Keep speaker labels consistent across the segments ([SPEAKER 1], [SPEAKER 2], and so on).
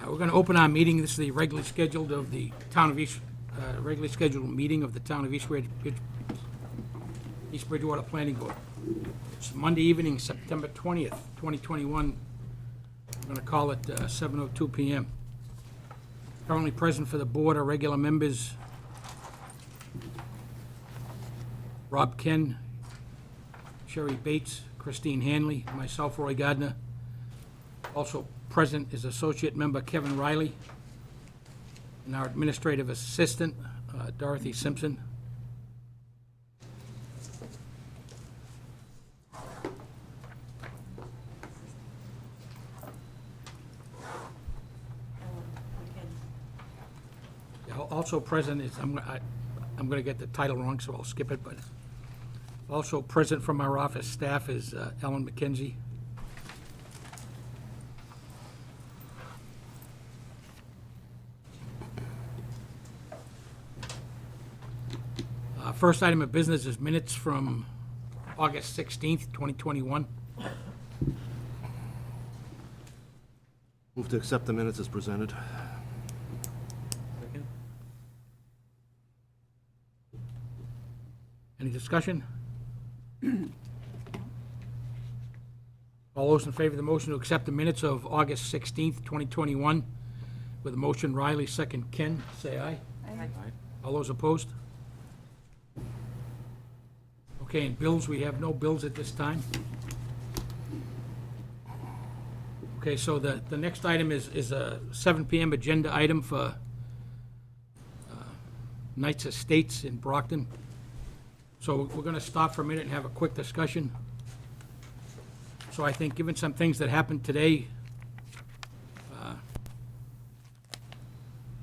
[SPEAKER 1] We're going to open our meeting. This is the regularly scheduled meeting of the Town of East Bridgewater Planning Board. It's Monday evening, September 20th, 2021. I'm going to call it 7:02 p.m. Currently present for the board are regular members Rob Ken, Sherry Bates, Christine Hanley, myself, Roy Gardner. Also present is Associate Member Kevin Riley and our Administrative Assistant, Dorothy Simpson. Also present is, I'm going to get the title wrong, so I'll skip it, but also present from our office staff is Ellen McKenzie. First item of business is minutes from August 16th, 2021.
[SPEAKER 2] Move to accept the minutes as presented.
[SPEAKER 1] Second. Any discussion? All those in favor of the motion to accept the minutes of August 16th, 2021, with the motion Riley, second Ken, say aye.
[SPEAKER 3] Aye.
[SPEAKER 1] All those opposed? Okay, and bills, we have no bills at this time. Okay, so the next item is a 7 p.m. agenda item for Knights Estates in Brockton. So we're going to stop for a minute and have a quick discussion. So I think, given some things that happened today,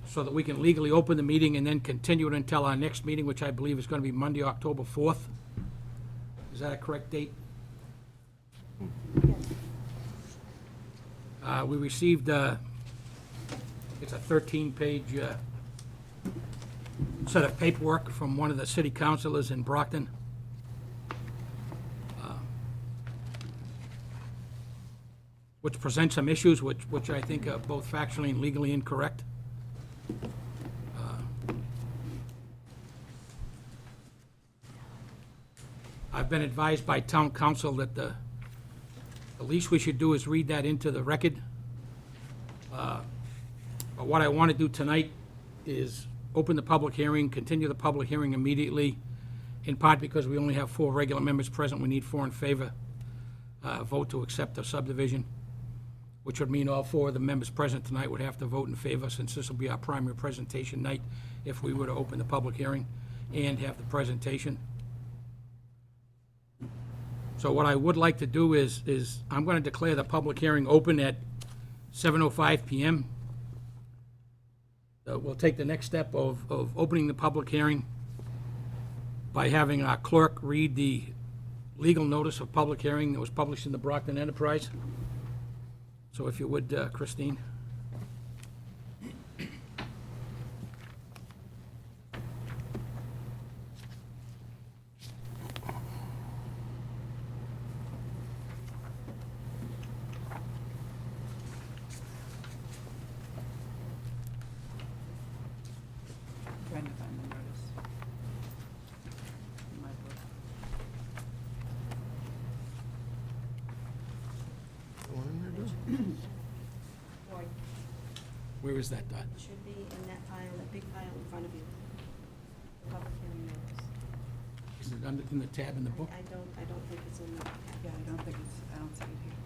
[SPEAKER 1] so that we can legally open the meeting and then continue it until our next meeting, which I believe is going to be Monday, October 4th. Is that a correct date? We received, it's a 13-page set of paperwork from one of the city councilors in Brockton. Which presents some issues which I think are both factually and legally incorrect. I've been advised by town council that the least we should do is read that into the record. But what I want to do tonight is open the public hearing, continue the public hearing immediately, in part because we only have 4 regular members present. We need 4 in favor. Vote to accept the subdivision, which would mean all 4 of the members present tonight would have to vote in favor, since this will be our primary presentation night if we were to open the public hearing and have the presentation. So what I would like to do is I'm going to declare the public hearing open at 7:05 p.m. We'll take the next step of opening the public hearing by having our clerk read the legal notice of public hearing that was published in the Brockton Enterprise. So if you would, Christine.
[SPEAKER 3] Trying to find the notice in my book.
[SPEAKER 1] Where is that, Dot?
[SPEAKER 4] It should be in that file, that big file in front of you. The public hearing notice.
[SPEAKER 1] Is it under, in the tab in the book?
[SPEAKER 4] I don't think it's in the.
[SPEAKER 3] Yeah, I don't see it here.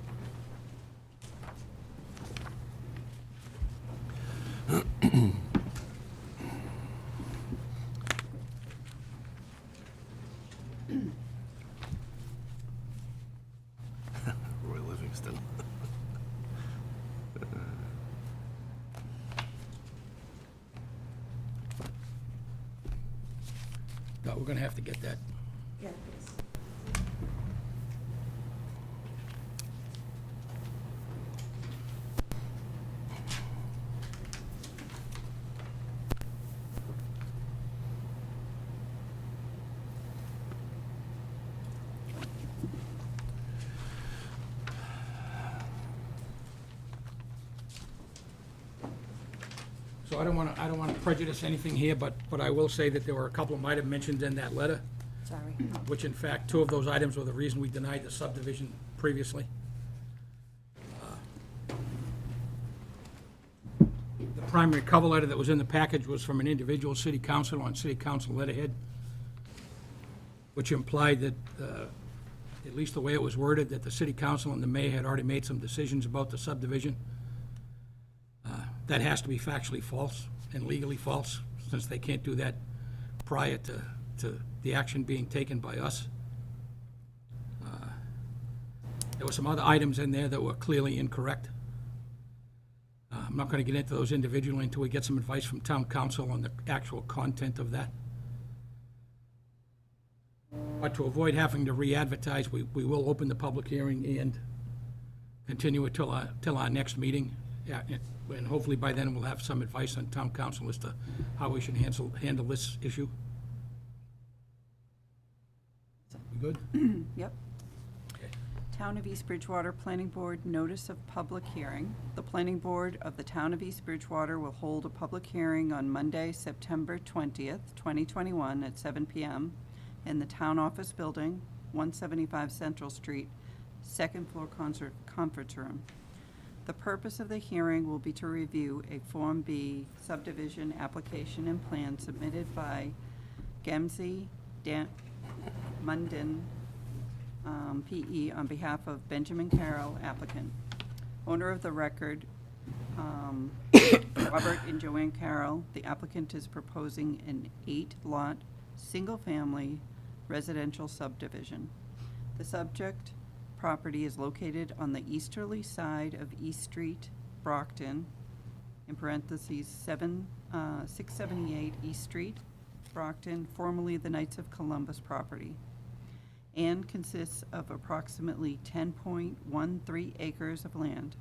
[SPEAKER 2] Roy Livingston.
[SPEAKER 1] No, we're going to have to get that.
[SPEAKER 4] Yeah, please.
[SPEAKER 1] So I don't want to prejudice anything here, but I will say that there were a couple of items mentioned in that letter,
[SPEAKER 3] Sorry.
[SPEAKER 1] which in fact, two of those items were the reason we denied the subdivision previously. The primary cover letter that was in the package was from an individual city council on city council letterhead, which implied that, at least the way it was worded, that the city council and the mayor had already made some decisions about the subdivision. That has to be factually false and legally false, since they can't do that prior to the action being taken by us. There were some other items in there that were clearly incorrect. I'm not going to get into those individually until we get some advice from town council on the actual content of that. But to avoid having to re-advertise, we will open the public hearing and continue it till our next meeting. Yeah, and hopefully by then we'll have some advice on town council as to how we should handle this issue. We good?
[SPEAKER 3] Yep.
[SPEAKER 1] Okay.
[SPEAKER 3] Town of East Bridgewater Planning Board Notice of Public Hearing. The Planning Board of the Town of East Bridgewater will hold a public hearing on Monday, September 20th, 2021 at 7 p.m. in the Town Office Building, 175 Central Street, second floor conference room. The purpose of the hearing will be to review a Form B subdivision application and plan submitted by Gemsey Munden, P.E., on behalf of Benjamin Carroll, applicant. Owner of the record, Robert and Joanne Carroll. The applicant is proposing an 8-lot, single-family residential subdivision. The subject property is located on the easterly side of East Street, Brockton, in parentheses 678 East Street, Brockton, formerly the Knights of Columbus property, and consists of approximately 10.13 acres of land.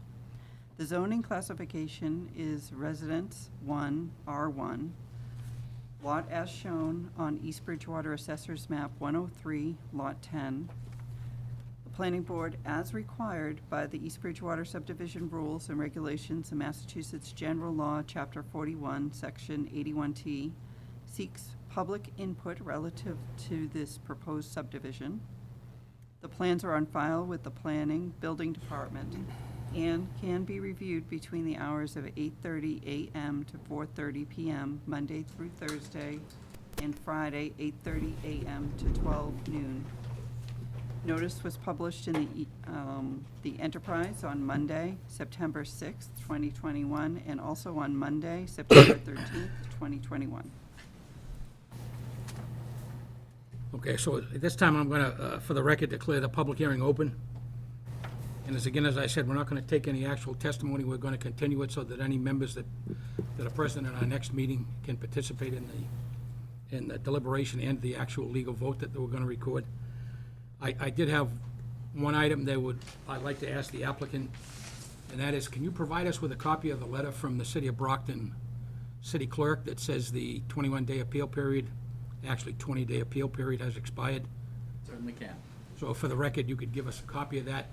[SPEAKER 3] The zoning classification is Residence 1, R1, lot as shown on East Bridgewater Assessor's Map 103, Lot 10. The Planning Board, as required by the East Bridgewater Subdivision Rules and Regulations and Massachusetts General Law, Chapter 41, Section 81T, seeks public input relative to this proposed subdivision. The plans are on file with the Planning Building Department and can be reviewed between the hours of 8:30 a.m. to 4:30 p.m., Monday through Thursday, and Friday, 8:30 a.m. to 12 noon. Notice was published in the Enterprise on Monday, September 6th, 2021, and also on Monday, September 13th, 2021.
[SPEAKER 1] Okay, so at this time, I'm going to, for the record, declare the public hearing open. And as I said, we're not going to take any actual testimony. We're going to continue it so that any members that are present at our next meeting can participate in the deliberation and the actual legal vote that we're going to record. I did have one item I'd like to ask the applicant, and that is, can you provide us with a copy of the letter from the City of Brockton City Clerk that says the 21-day appeal period, actually 20-day appeal period, has expired?
[SPEAKER 5] Certainly can.
[SPEAKER 1] So for the record, you could give us a copy of that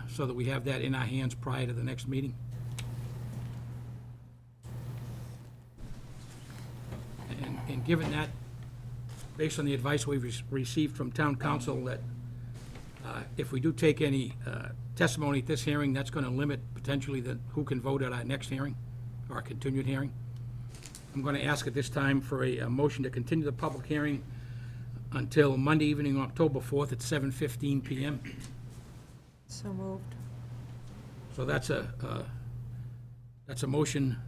[SPEAKER 1] so that we have that in our hands prior to the next meeting. And given that, based on the advice we've received from town council, that if we do take any testimony at this hearing, that's going to limit potentially who can vote at our next hearing, or our continued hearing. I'm going to ask at this time for a motion to continue the public hearing until Monday evening, October 4th at 7:15 p.m.
[SPEAKER 3] So moved.
[SPEAKER 1] So that's a motion.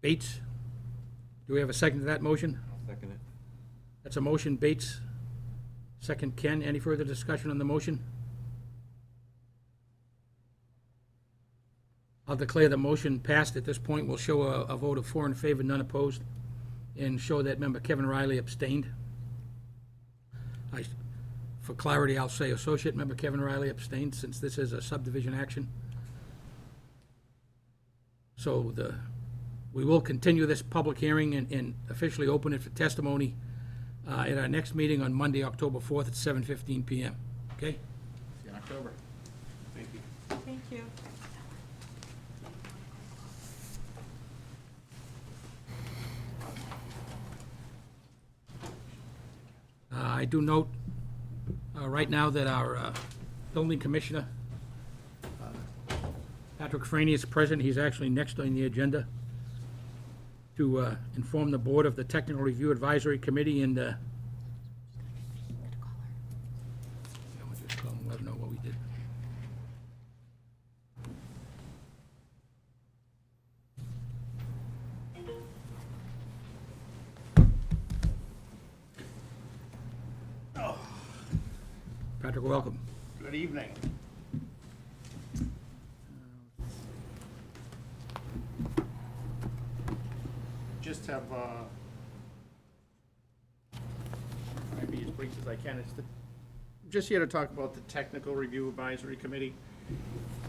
[SPEAKER 1] Bates, do we have a second to that motion?
[SPEAKER 2] Second it.
[SPEAKER 1] That's a motion. Bates, second Ken. Any further discussion on the motion? I'll declare the motion passed at this point. We'll show a vote of 4 in favor, none opposed, and show that member Kevin Riley abstained. For clarity, I'll say Associate Member Kevin Riley abstained, since this is a subdivision action. So we will continue this public hearing and officially open it for testimony at our next meeting on Monday, October 4th at 7:15 p.m. Okay?
[SPEAKER 5] See you in October.
[SPEAKER 4] Thank you.
[SPEAKER 1] I do note right now that our building commissioner, Patrick Franny, is present. He's actually next on the agenda to inform the board of the Technical Review Advisory Committee and yeah, we'll just call him, let him know what we did. Patrick, welcome.
[SPEAKER 6] Good evening. Just have, try and be as brief as I can. Just here to talk about the Technical Review Advisory Committee.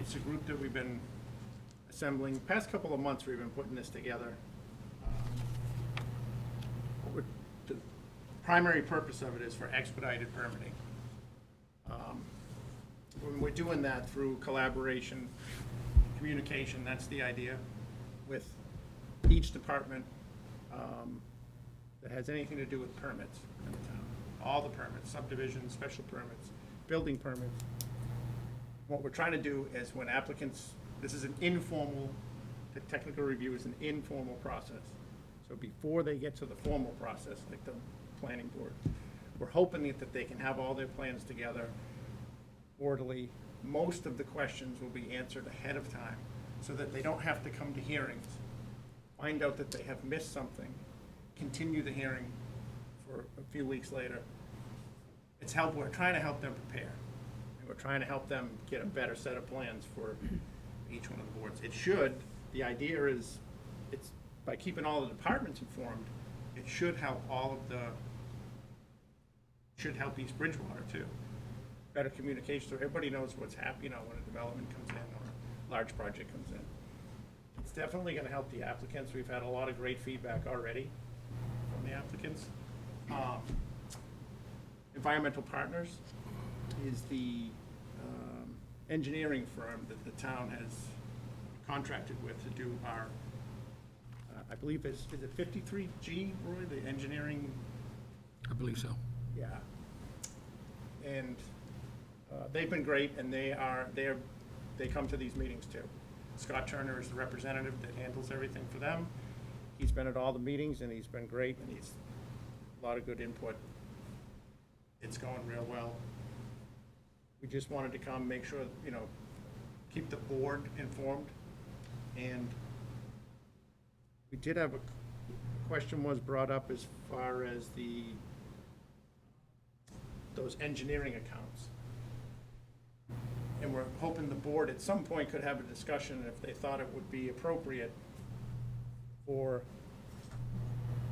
[SPEAKER 6] It's a group that we've been assembling. Past couple of months, we've been putting this together. The primary purpose of it is for expedited permitting. When we're doing that through collaboration, communication, that's the idea, with each department that has anything to do with permits in the town. All the permits, subdivisions, special permits, building permits. What we're trying to do is when applicants, this is an informal, the technical review is an informal process. So before they get to the formal process, like the planning board, we're hoping that they can have all their plans together orderly. Most of the questions will be answered ahead of time so that they don't have to come to hearings, find out that they have missed something, continue the hearing for a few weeks later. We're trying to help them prepare. And we're trying to help them get a better set of plans for each one of the boards. The idea is, it's by keeping all the departments informed, it should help should help East Bridgewater too. Better communication, so everybody knows what's happening, when a development comes in or a large project comes in. It's definitely gonna help the applicants. We've had a lot of great feedback already from the applicants. Environmental Partners is the engineering firm that the town has contracted with to do our, I believe is it 53G, Roy, the engineering?
[SPEAKER 1] I believe so.
[SPEAKER 6] Yeah. And they've been great, and they come to these meetings too. Scott Turner is the representative that handles everything for them. He's been at all the meetings, and he's been great, and he's a lot of good input. It's going real well. We just wanted to come, make sure, keep the board informed. And we did have a question was brought up as far as those engineering accounts. And we're hoping the board at some point could have a discussion if they thought it would be appropriate for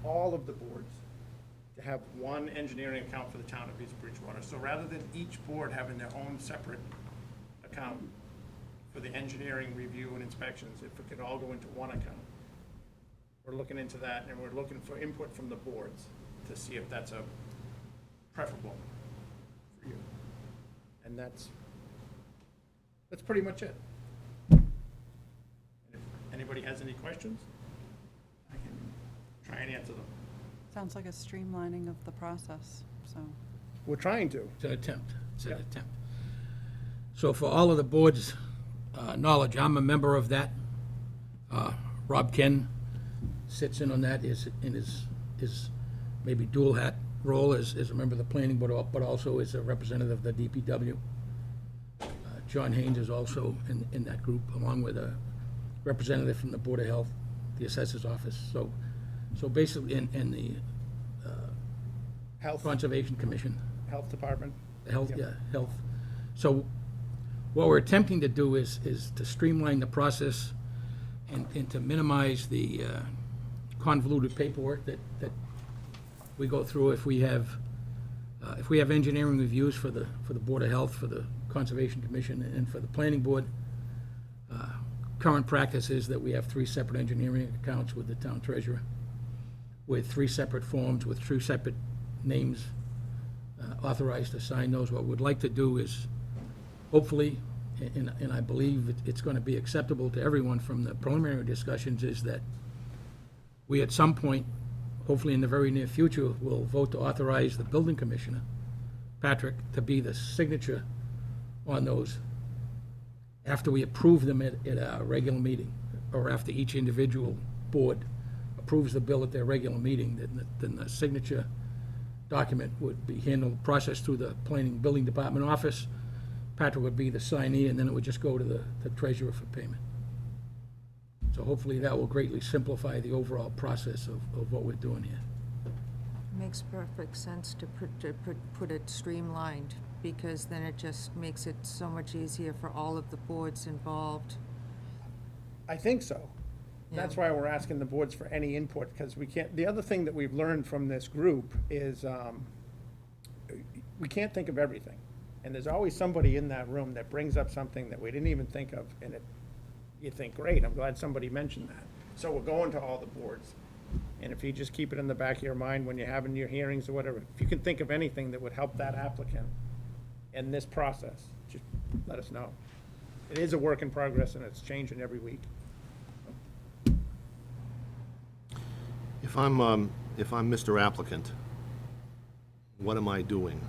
[SPEAKER 6] all of the boards to have one engineering account for the town of East Bridgewater. So rather than each board having their own separate account for the engineering review and inspections, if it could all go into one account. We're looking into that, and we're looking for input from the boards to see if that's preferable for you. And that's pretty much it. And if anybody has any questions, I can try and answer them.
[SPEAKER 3] Sounds like a streamlining of the process, so.
[SPEAKER 6] We're trying to.
[SPEAKER 1] It's an attempt. It's an
[SPEAKER 6] Yep.
[SPEAKER 1] attempt. So for all of the board's knowledge, I'm a member of that. Rob Ken sits in on that in his maybe dual hat role as a member of the planning board, but also as a representative of the DPW. John Haynes is also in that group, along with a representative from the Board of Health, the Assessor's Office. So basically, in the
[SPEAKER 6] Health
[SPEAKER 1] Conservation Commission.
[SPEAKER 6] Department.
[SPEAKER 1] Health,
[SPEAKER 6] Yep.
[SPEAKER 1] yeah, health. So what we're attempting to do is to streamline the process and to minimize the convoluted paperwork that we go through if we have engineering reviews for the Board of Health, for the Conservation Commission, and for the Planning Board. Current practice is that we have 3 separate engineering accounts with the town treasurer, with 3 separate forms, with 3 separate names authorized to sign those. What we'd like to do is, hopefully, and I believe it's going to be acceptable to everyone from the preliminary discussions, is that we at some point hopefully in the very near future, we'll vote to authorize the building commissioner, Patrick, to be the signature on those after we approve them at our regular meeting, or after each individual board approves the bill at their regular meeting, then the signature document would be handled, processed through the planning building department office. Patrick would be the signee, and then it would just go to the treasurer for payment. So hopefully that will greatly simplify the overall process of what we're doing here.
[SPEAKER 7] Makes perfect sense to put it streamlined, because then it just makes it so much easier for all of the boards involved.
[SPEAKER 6] I think so. That's
[SPEAKER 7] Yeah.
[SPEAKER 6] why we're asking the boards for any input, because we can't, the other thing that we've learned from this group is, we can't think of everything. And there's always somebody in that room that brings up something that we didn't even think of, and you think, great, I'm glad somebody mentioned that. So we're going to all the boards. And if you just keep it in the back of your mind when you're having your hearings or whatever, if you can think of anything that would help that applicant in this process, just let us know. It is a work in progress, and it's changing every week.
[SPEAKER 2] If I'm Mr. Applicant, what am I doing?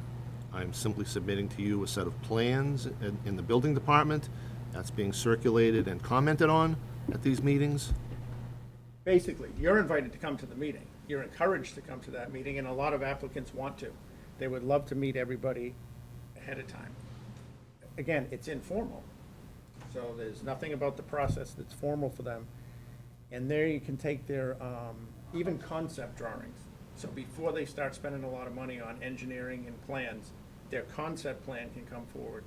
[SPEAKER 2] I'm simply submitting to you a set of plans in the building department that's being circulated and commented on at these meetings?
[SPEAKER 6] Basically, you're invited to come to the meeting. You're encouraged to come to that meeting, and a lot of applicants want to. They would love to meet everybody ahead of time. Again, it's informal, so there's nothing about the process that's formal for them. And there you can take their, even concept drawings. So before they start spending a lot of money on engineering and plans, their concept plan can come forward.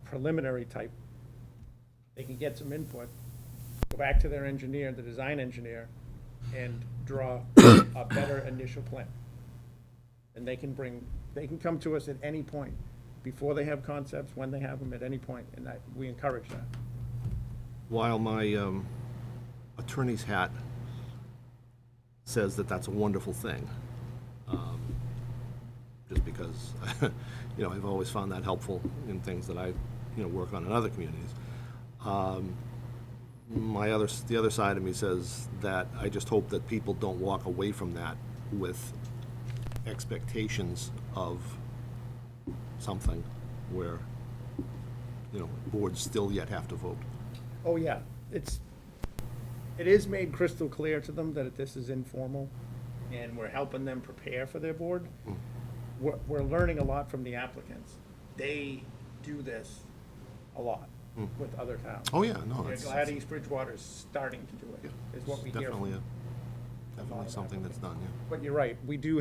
[SPEAKER 6] Preliminary type. They can get some input, go back to their engineer, the design engineer, and draw a better initial plan. And they can come to us at any point, before they have concepts, when they have them, at any point, and we encourage that.
[SPEAKER 2] While my attorney's hat says that that's a wonderful thing, just because, I've always found that helpful in things that I, work on in other communities. The other side of me says that I just hope that people don't walk away from that with expectations of something where, boards still yet have to vote.
[SPEAKER 6] Oh, yeah, it is made crystal clear to them that this is informal, and we're helping them prepare for their board. We're learning a lot from the applicants. They do this a lot with other towns.
[SPEAKER 2] Oh, yeah, no,
[SPEAKER 6] They're
[SPEAKER 2] it's
[SPEAKER 6] glad East Bridgewater is starting to do it, is what we hear
[SPEAKER 2] definitely,
[SPEAKER 6] from.
[SPEAKER 2] definitely something that's done, yeah.
[SPEAKER 6] But you're right, we do,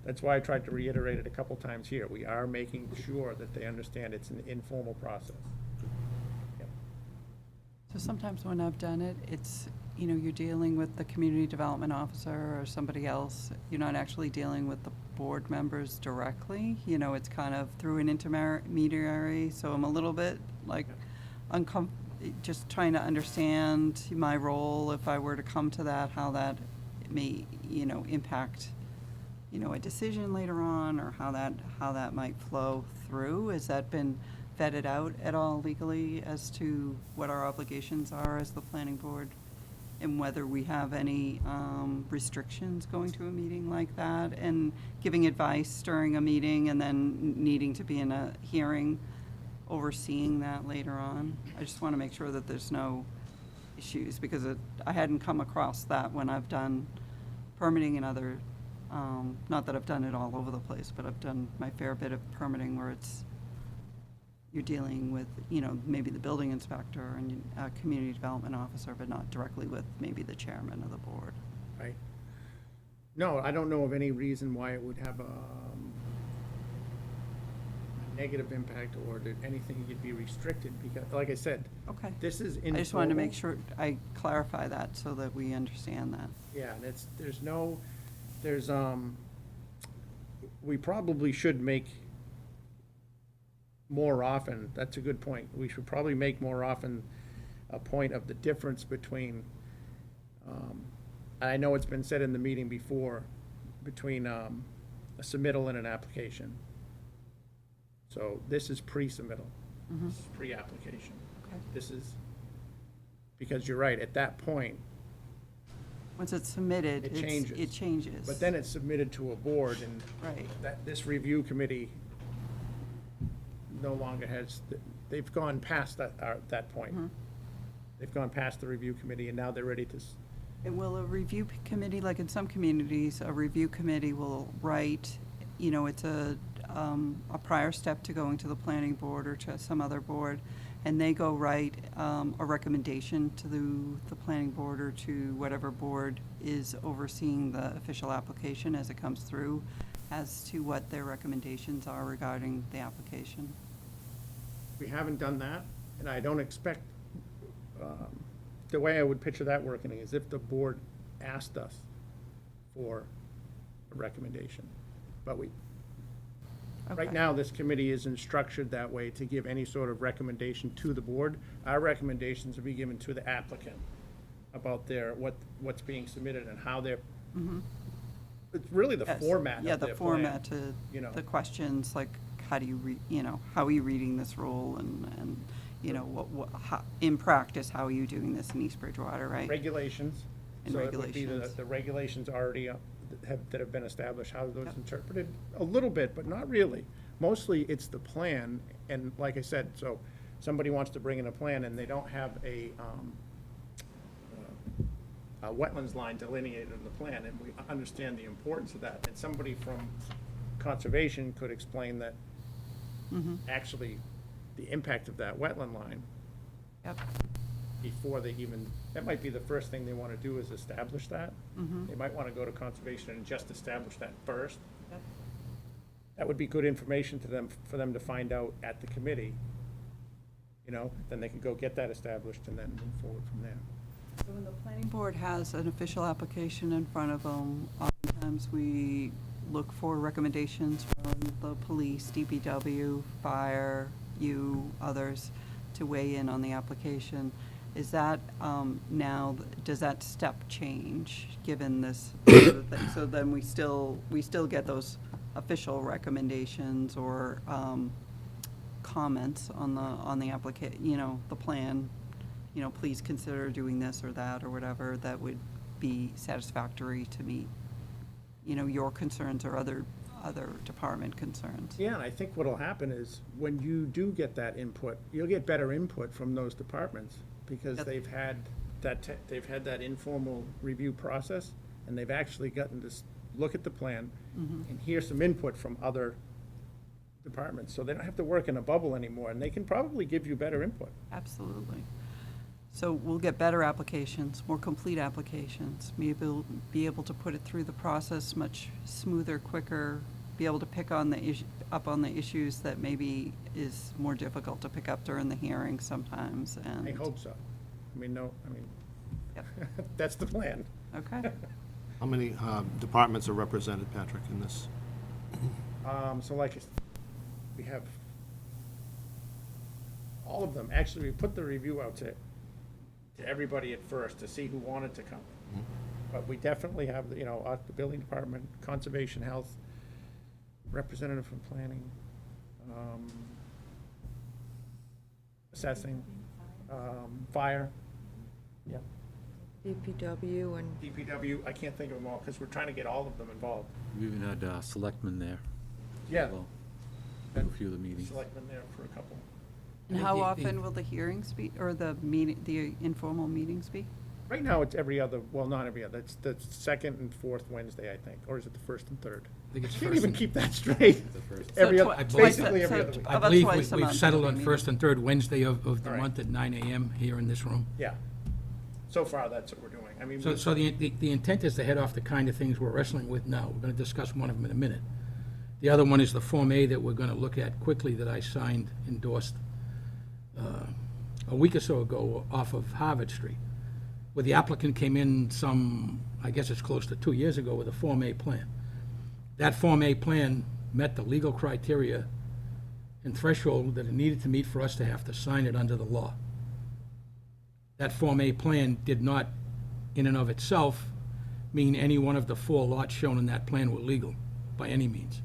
[SPEAKER 6] that's why I tried to reiterate it a couple times here. We are making sure that they understand it's an informal process. Yep.
[SPEAKER 3] So sometimes when I've done it, it's, you're dealing with the community development officer or somebody else. You're not actually dealing with the board members directly. It's kind of through an intermediary, so I'm a little bit like just trying to understand my role if I were to come to that, how that may, impact, a decision later on, or how that might flow through. Has that been vetted out at all legally as to what our obligations are as the planning board? And whether we have any restrictions going to a meeting like that and giving advice during a meeting and then needing to be in a hearing overseeing that later on? I just want to make sure that there's no issues, because I hadn't come across that when I've done permitting in other, not that I've done it all over the place, but I've done my fair bit of permitting where you're dealing with, maybe the building inspector and a community development officer, but not directly with maybe the chairman of the board.
[SPEAKER 6] Right? No, I don't know of any reason why it would have a negative impact, or that anything you'd be restricted, because, like I said,
[SPEAKER 3] Okay.
[SPEAKER 6] this is informal.
[SPEAKER 3] I just wanted to make sure I clarify that so that we understand that.
[SPEAKER 6] Yeah, and we probably should make more often, that's a good point. We should probably make more often a point of the difference between, I know it's been said in the meeting before, between a submittal and an application. So this is pre-submittal, this is pre-application.
[SPEAKER 3] Okay.
[SPEAKER 6] This is, because you're right, at that point,
[SPEAKER 3] Once it's submitted,
[SPEAKER 6] It changes.
[SPEAKER 3] it changes.
[SPEAKER 6] But then it's submitted to a board, and
[SPEAKER 3] Right.
[SPEAKER 6] this review committee no longer has, they've gone past that point.
[SPEAKER 3] Mm-hmm.
[SPEAKER 6] They've gone past the review committee, and now they're ready to,
[SPEAKER 3] And will a review committee, like in some communities, a review committee will write, it's a prior step to going to the planning board or to some other board, and they go write a recommendation to the planning board or to whatever board is overseeing the official application as it comes through, as to what their recommendations are regarding the application.
[SPEAKER 6] we haven't done that, and I don't expect, the way I would picture that working is if the board asked us for a recommendation. But right
[SPEAKER 3] Okay.
[SPEAKER 6] now, this committee isn't structured that way to give any sort of recommendation to the board. Our recommendations will be given to the applicant about what's being submitted and how they're, it's really the
[SPEAKER 3] Yes.
[SPEAKER 6] format of
[SPEAKER 3] Yeah,
[SPEAKER 6] their
[SPEAKER 3] the
[SPEAKER 6] plan,
[SPEAKER 3] format to
[SPEAKER 6] you know.
[SPEAKER 3] the questions, like, how do you how are you reading this rule, and in practice, how are you doing this in East Bridgewater, right?
[SPEAKER 6] Regulations.
[SPEAKER 3] And
[SPEAKER 6] So it would be
[SPEAKER 3] regulations.
[SPEAKER 6] the regulations already that have been established, how those interpreted, a little bit, but not really. Mostly, it's the plan, and like I said, so somebody wants to bring in a plan and they don't have a wetlands line delineated in the plan, and we understand the importance of that. And somebody from conservation could explain that actually the impact of that wetland line
[SPEAKER 3] Yep.
[SPEAKER 6] before they even, that might be the first thing they want to do is establish that. They might want to go to conservation and just establish that first.
[SPEAKER 3] Yep.
[SPEAKER 6] That would be good information to them, for them to find out at the committee. Then they could go get that established and then move forward from there.
[SPEAKER 3] So when the planning board has an official application in front of them, oftentimes we look for recommendations from the police, DPW, fire, others, to weigh in on the application. Is that, now, does that step change, given this? So then we still get those official recommendations or comments on the the plan, please consider doing this or that or whatever, that would be satisfactory to meet, your concerns or other department concerns.
[SPEAKER 6] Yeah, and I think what'll happen is, when you do get that input, you'll get better input from those departments, because
[SPEAKER 3] Yep.
[SPEAKER 6] they've had that informal review process, and they've actually gotten to look at the plan and hear some input from other departments, so they don't have to work in a bubble anymore, and they can probably give you better input.
[SPEAKER 3] Absolutely. So we'll get better applications, more complete applications, be able to put it through the process much smoother, quicker, be able to pick on up on the issues that maybe is more difficult to pick up during the hearing sometimes, and.
[SPEAKER 6] I hope so.
[SPEAKER 3] Yep.
[SPEAKER 6] That's the plan.
[SPEAKER 3] Okay.
[SPEAKER 2] How many departments are represented, Patrick, in this?
[SPEAKER 6] So like, we have all of them. Actually, we put the review out to everybody at first to see who wanted to come. But we definitely have, the building department, conservation, health, representative from planning, assessing, fire. Yep.
[SPEAKER 7] DPW and
[SPEAKER 6] DPW, I can't think of them all, because we're trying to get all of them involved.
[SPEAKER 8] We even had selectmen there.
[SPEAKER 6] Yeah.
[SPEAKER 8] Well, a few of the meetings.
[SPEAKER 6] Selectmen there for a couple.
[SPEAKER 3] And
[SPEAKER 1] I
[SPEAKER 3] how
[SPEAKER 1] think
[SPEAKER 3] often will the hearings be, or the informal meetings be?
[SPEAKER 6] Right now, it's every other, well, not every other, it's the second and fourth Wednesday, I think, or is it the first and third?
[SPEAKER 1] I think it's
[SPEAKER 6] Can't
[SPEAKER 1] first
[SPEAKER 6] even
[SPEAKER 1] and-
[SPEAKER 6] keep that straight.
[SPEAKER 8] The first.
[SPEAKER 6] Every
[SPEAKER 3] So
[SPEAKER 6] other,
[SPEAKER 3] twice
[SPEAKER 6] basically
[SPEAKER 3] a-
[SPEAKER 6] every
[SPEAKER 3] so
[SPEAKER 6] other week.
[SPEAKER 1] I
[SPEAKER 3] About
[SPEAKER 1] believe
[SPEAKER 3] twice a
[SPEAKER 1] we've
[SPEAKER 3] month
[SPEAKER 1] settled
[SPEAKER 3] it'll
[SPEAKER 1] on
[SPEAKER 3] be
[SPEAKER 1] first and third Wednesday of the
[SPEAKER 6] All right.
[SPEAKER 1] month at 9 a.m. here in this room.
[SPEAKER 6] Yeah. So far, that's what we're doing. I mean,
[SPEAKER 1] So the intent is to head off the kind of things we're wrestling with now. We're going to discuss one of them in a minute. The other one is the Form A that we're going to look at quickly, that I endorsed a week or so ago off of Harvard Street, where the applicant came in I guess it's close to 2 years ago, with a Form A plan. That Form A plan met the legal criteria and threshold that it needed to meet for us to have to sign it under the law. That Form A plan did not, in and of itself, mean any one of the 4 lots shown in that plan were legal, by any means.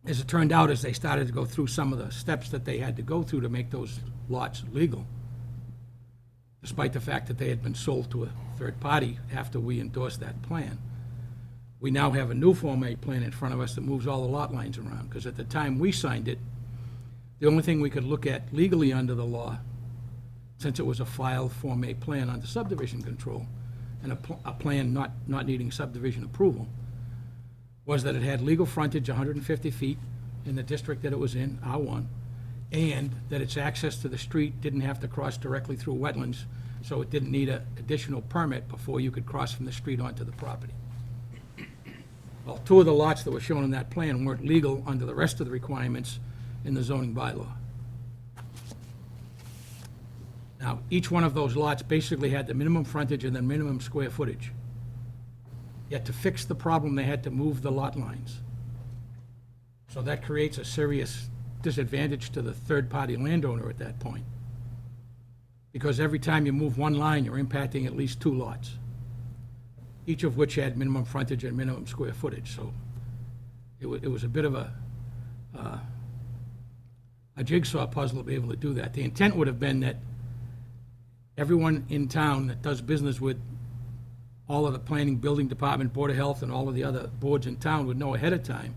[SPEAKER 1] As it turned out, as they started to go through some of the steps that they had to go through to make those lots legal, despite the fact that they had been sold to a third party after we endorsed that plan. We now have a new Form A plan in front of us that moves all the lot lines around, because at the time we signed it, the only thing we could look at legally under the law, since it was a filed Form A plan under subdivision control, and a plan not needing subdivision approval, was that it had legal frontage 150 feet in the district that it was in, R1, and that its access to the street didn't have to cross directly through wetlands, so it didn't need an additional permit before you could cross from the street onto the property. Well, two of the lots that were shown in that plan weren't legal under the rest of the requirements in the zoning bylaw. Now, each one of those lots basically had the minimum frontage and the minimum square footage. Yet to fix the problem, they had to move the lot lines. So that creates a serious disadvantage to the third-party landowner at that point. Because every time you move one line, you're impacting at least two lots, each of which had minimum frontage and minimum square footage. So it was a bit of a jigsaw puzzle to be able to do that. The intent would have been that everyone in town that does business with all of the planning, building department, board of health, and all of the other boards in town would know ahead of time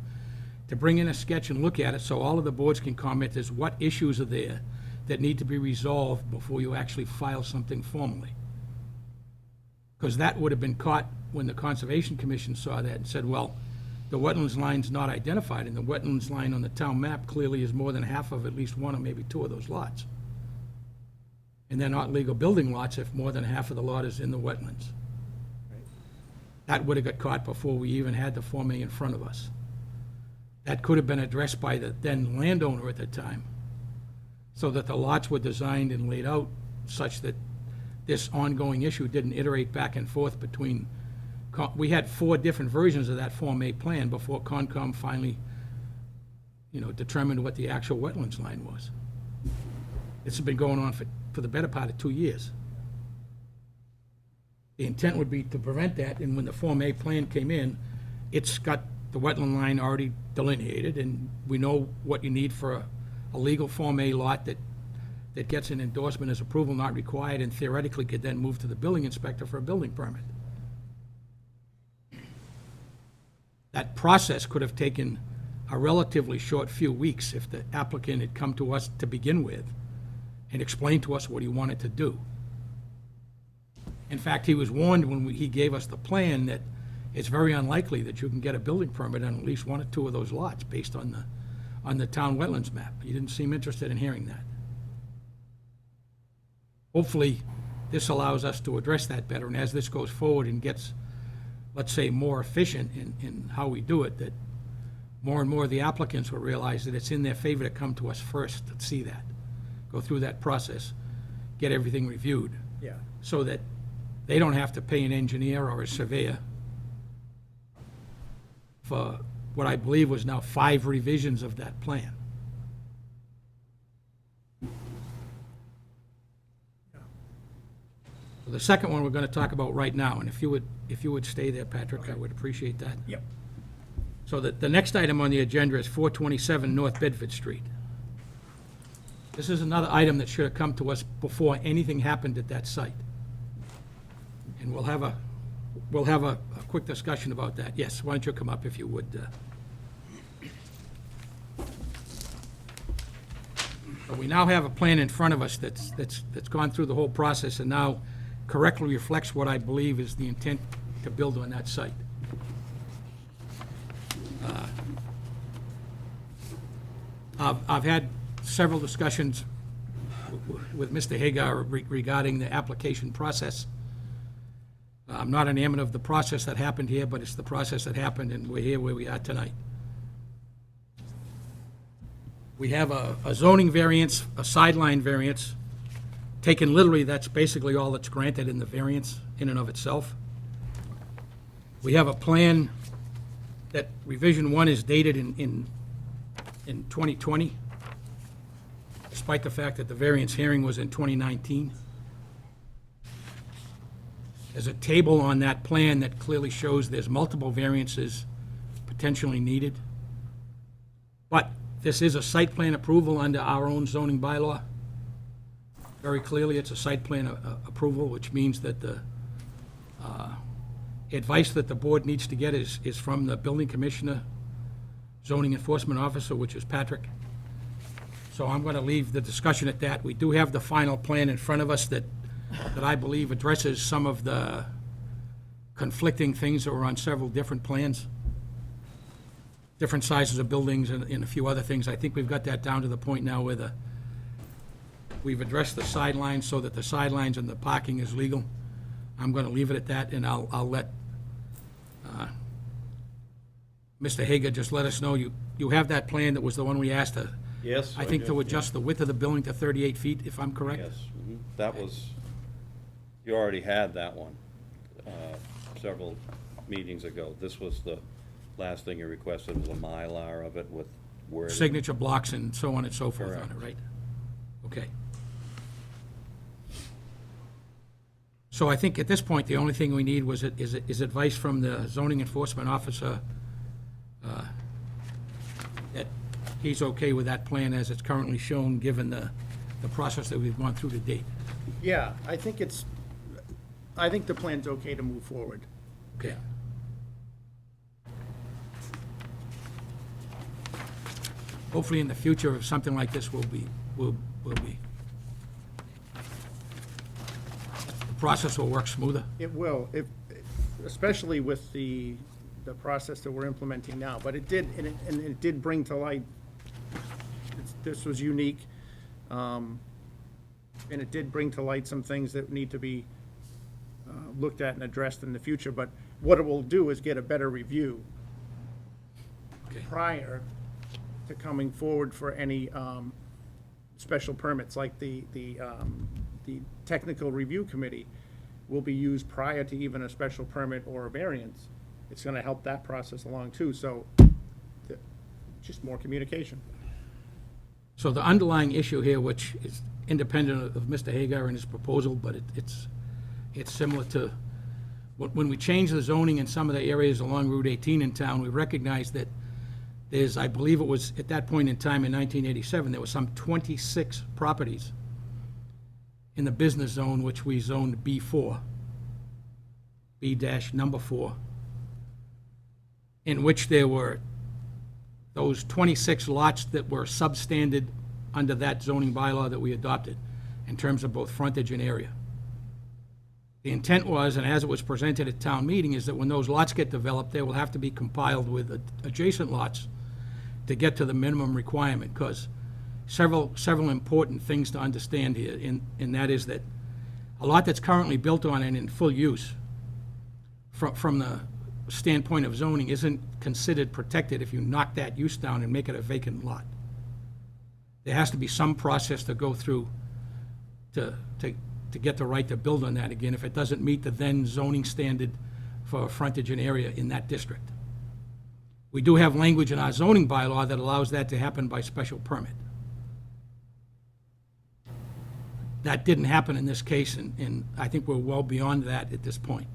[SPEAKER 1] to bring in a sketch and look at it, so all of the boards can comment as what issues are there that need to be resolved before you actually file something formally. Because that would have been caught when the Conservation Commission saw that and said, well, the wetlands line's not identified, and the wetlands line on the town map clearly is more than half of at least one or maybe two of those lots. And they're not legal building lots if more than half of the lot is in the wetlands. That would have got caught before we even had the Form A in front of us. That could have been addressed by the then landowner at the time, so that the lots were designed and laid out such that this ongoing issue didn't iterate back and forth between, we had 4 different versions of that Form A plan before Concom finally, determined what the actual wetlands line was. This has been going on for the better part of 2 years. The intent would be to prevent that, and when the Form A plan came in, it's got the wetland line already delineated, and we know what you need for a legal Form A lot that gets an endorsement as approval not required, and theoretically could then move to the building inspector for a building permit. That process could have taken a relatively short few weeks if the applicant had come to us to begin with and explained to us what he wanted to do. In fact, he was warned when he gave us the plan that it's very unlikely that you can get a building permit on at least 1 or 2 of those lots based on the town wetlands map. He didn't seem interested in hearing that. Hopefully, this allows us to address that better, and as this goes forward and gets, let's say, more efficient in how we do it, that more and more of the applicants will realize that it's in their favor to come to us first to see that, go through that process, get everything reviewed.
[SPEAKER 6] Yeah.
[SPEAKER 1] So that they don't have to pay an engineer or a surveyor for what I believe was now 5 revisions of that plan. So the second one we're going to talk about right now, and if you would stay there, Patrick, I would appreciate that.
[SPEAKER 6] Yep.
[SPEAKER 1] So the next item on the agenda is 427 North Bedford Street. This is another item that should have come to us before anything happened at that site. And we'll have a quick discussion about that. Yes, why don't you come up if you would. So we now have a plan in front of us that's gone through the whole process and now correctly reflects what I believe is the intent to build on that site. I've had several discussions with Mr. Hagar regarding the application process. I'm not enamored of the process that happened here, but it's the process that happened, and we're here where we are tonight. We have a zoning variance, a sideline variance. Taken literally, that's basically all that's granted in the variance in and of itself. We have a plan that revision 1 is dated in 2020, despite the fact that the variance hearing was in 2019. There's a table on that plan that clearly shows there's multiple variances potentially needed. But this is a site plan approval under our own zoning bylaw. Very clearly, it's a site plan approval, which means that the advice that the board needs to get is from the building commissioner, zoning enforcement officer, which is Patrick. So I'm going to leave the discussion at that. We do have the final plan in front of us that I believe addresses some of the conflicting things that were on several different plans, different sizes of buildings and a few other things. I think we've got that down to the point now where we've addressed the sidelines so that the sidelines and the parking is legal. I'm going to leave it at that, and I'll let Mr. Hager just let us know. You have that plan that was the one we asked to,
[SPEAKER 9] Yes.
[SPEAKER 1] I think,
[SPEAKER 9] do,
[SPEAKER 1] to
[SPEAKER 9] yeah.
[SPEAKER 1] adjust the width of the building to 38 feet, if I'm correct?
[SPEAKER 9] Yes, that was, you already had that one several meetings ago. This was the last thing you requested, was a Mylar of it with wording.
[SPEAKER 1] Signature blocks and so on and so forth on it,
[SPEAKER 9] Correct.
[SPEAKER 1] right? Okay. So I think at this point, the only thing we need is advice from the zoning enforcement officer that he's okay with that plan as it's currently shown, given the process that we've gone through to date.
[SPEAKER 6] Yeah, I think the plan's okay to move forward.
[SPEAKER 1] Okay. Hopefully in the future, if something like this will be, the process will work smoother.
[SPEAKER 6] It will, especially with the process that we're implementing now. But it did, and it did bring to light, this was unique. And it did bring to light some things that need to be looked at and addressed in the future. But what it will do is get a better review
[SPEAKER 1] Okay.
[SPEAKER 6] prior to coming forward for any special permits, like the technical review committee will be used prior to even a special permit or a variance. It's gonna help that process along too, so just more communication.
[SPEAKER 1] So the underlying issue here, which is independent of Mr. Hagar and his proposal, but it's similar to, when we changed the zoning in some of the areas along Route 18 in town, we recognized that there's, I believe it was at that point in time in 1987, there was some 26 properties in the business zone, which we zoned B4, B-number 4, in which there were those 26 lots that were substandard under that zoning bylaw that we adopted in terms of both frontage and area. The intent was, and as it was presented at town meeting, is that when those lots get developed, they will have to be compiled with adjacent lots to get to the minimum requirement, because several important things to understand here, and that is that a lot that's currently built on and in full use, from the standpoint of zoning, isn't considered protected if you knock that use down and make it a vacant lot. There has to be some process to go through to get the right to build on that again, if it doesn't meet the then zoning standard for frontage and area in that district. We do have language in our zoning bylaw that allows that to happen by special permit. That didn't happen in this case, and I think we're well beyond that at this point.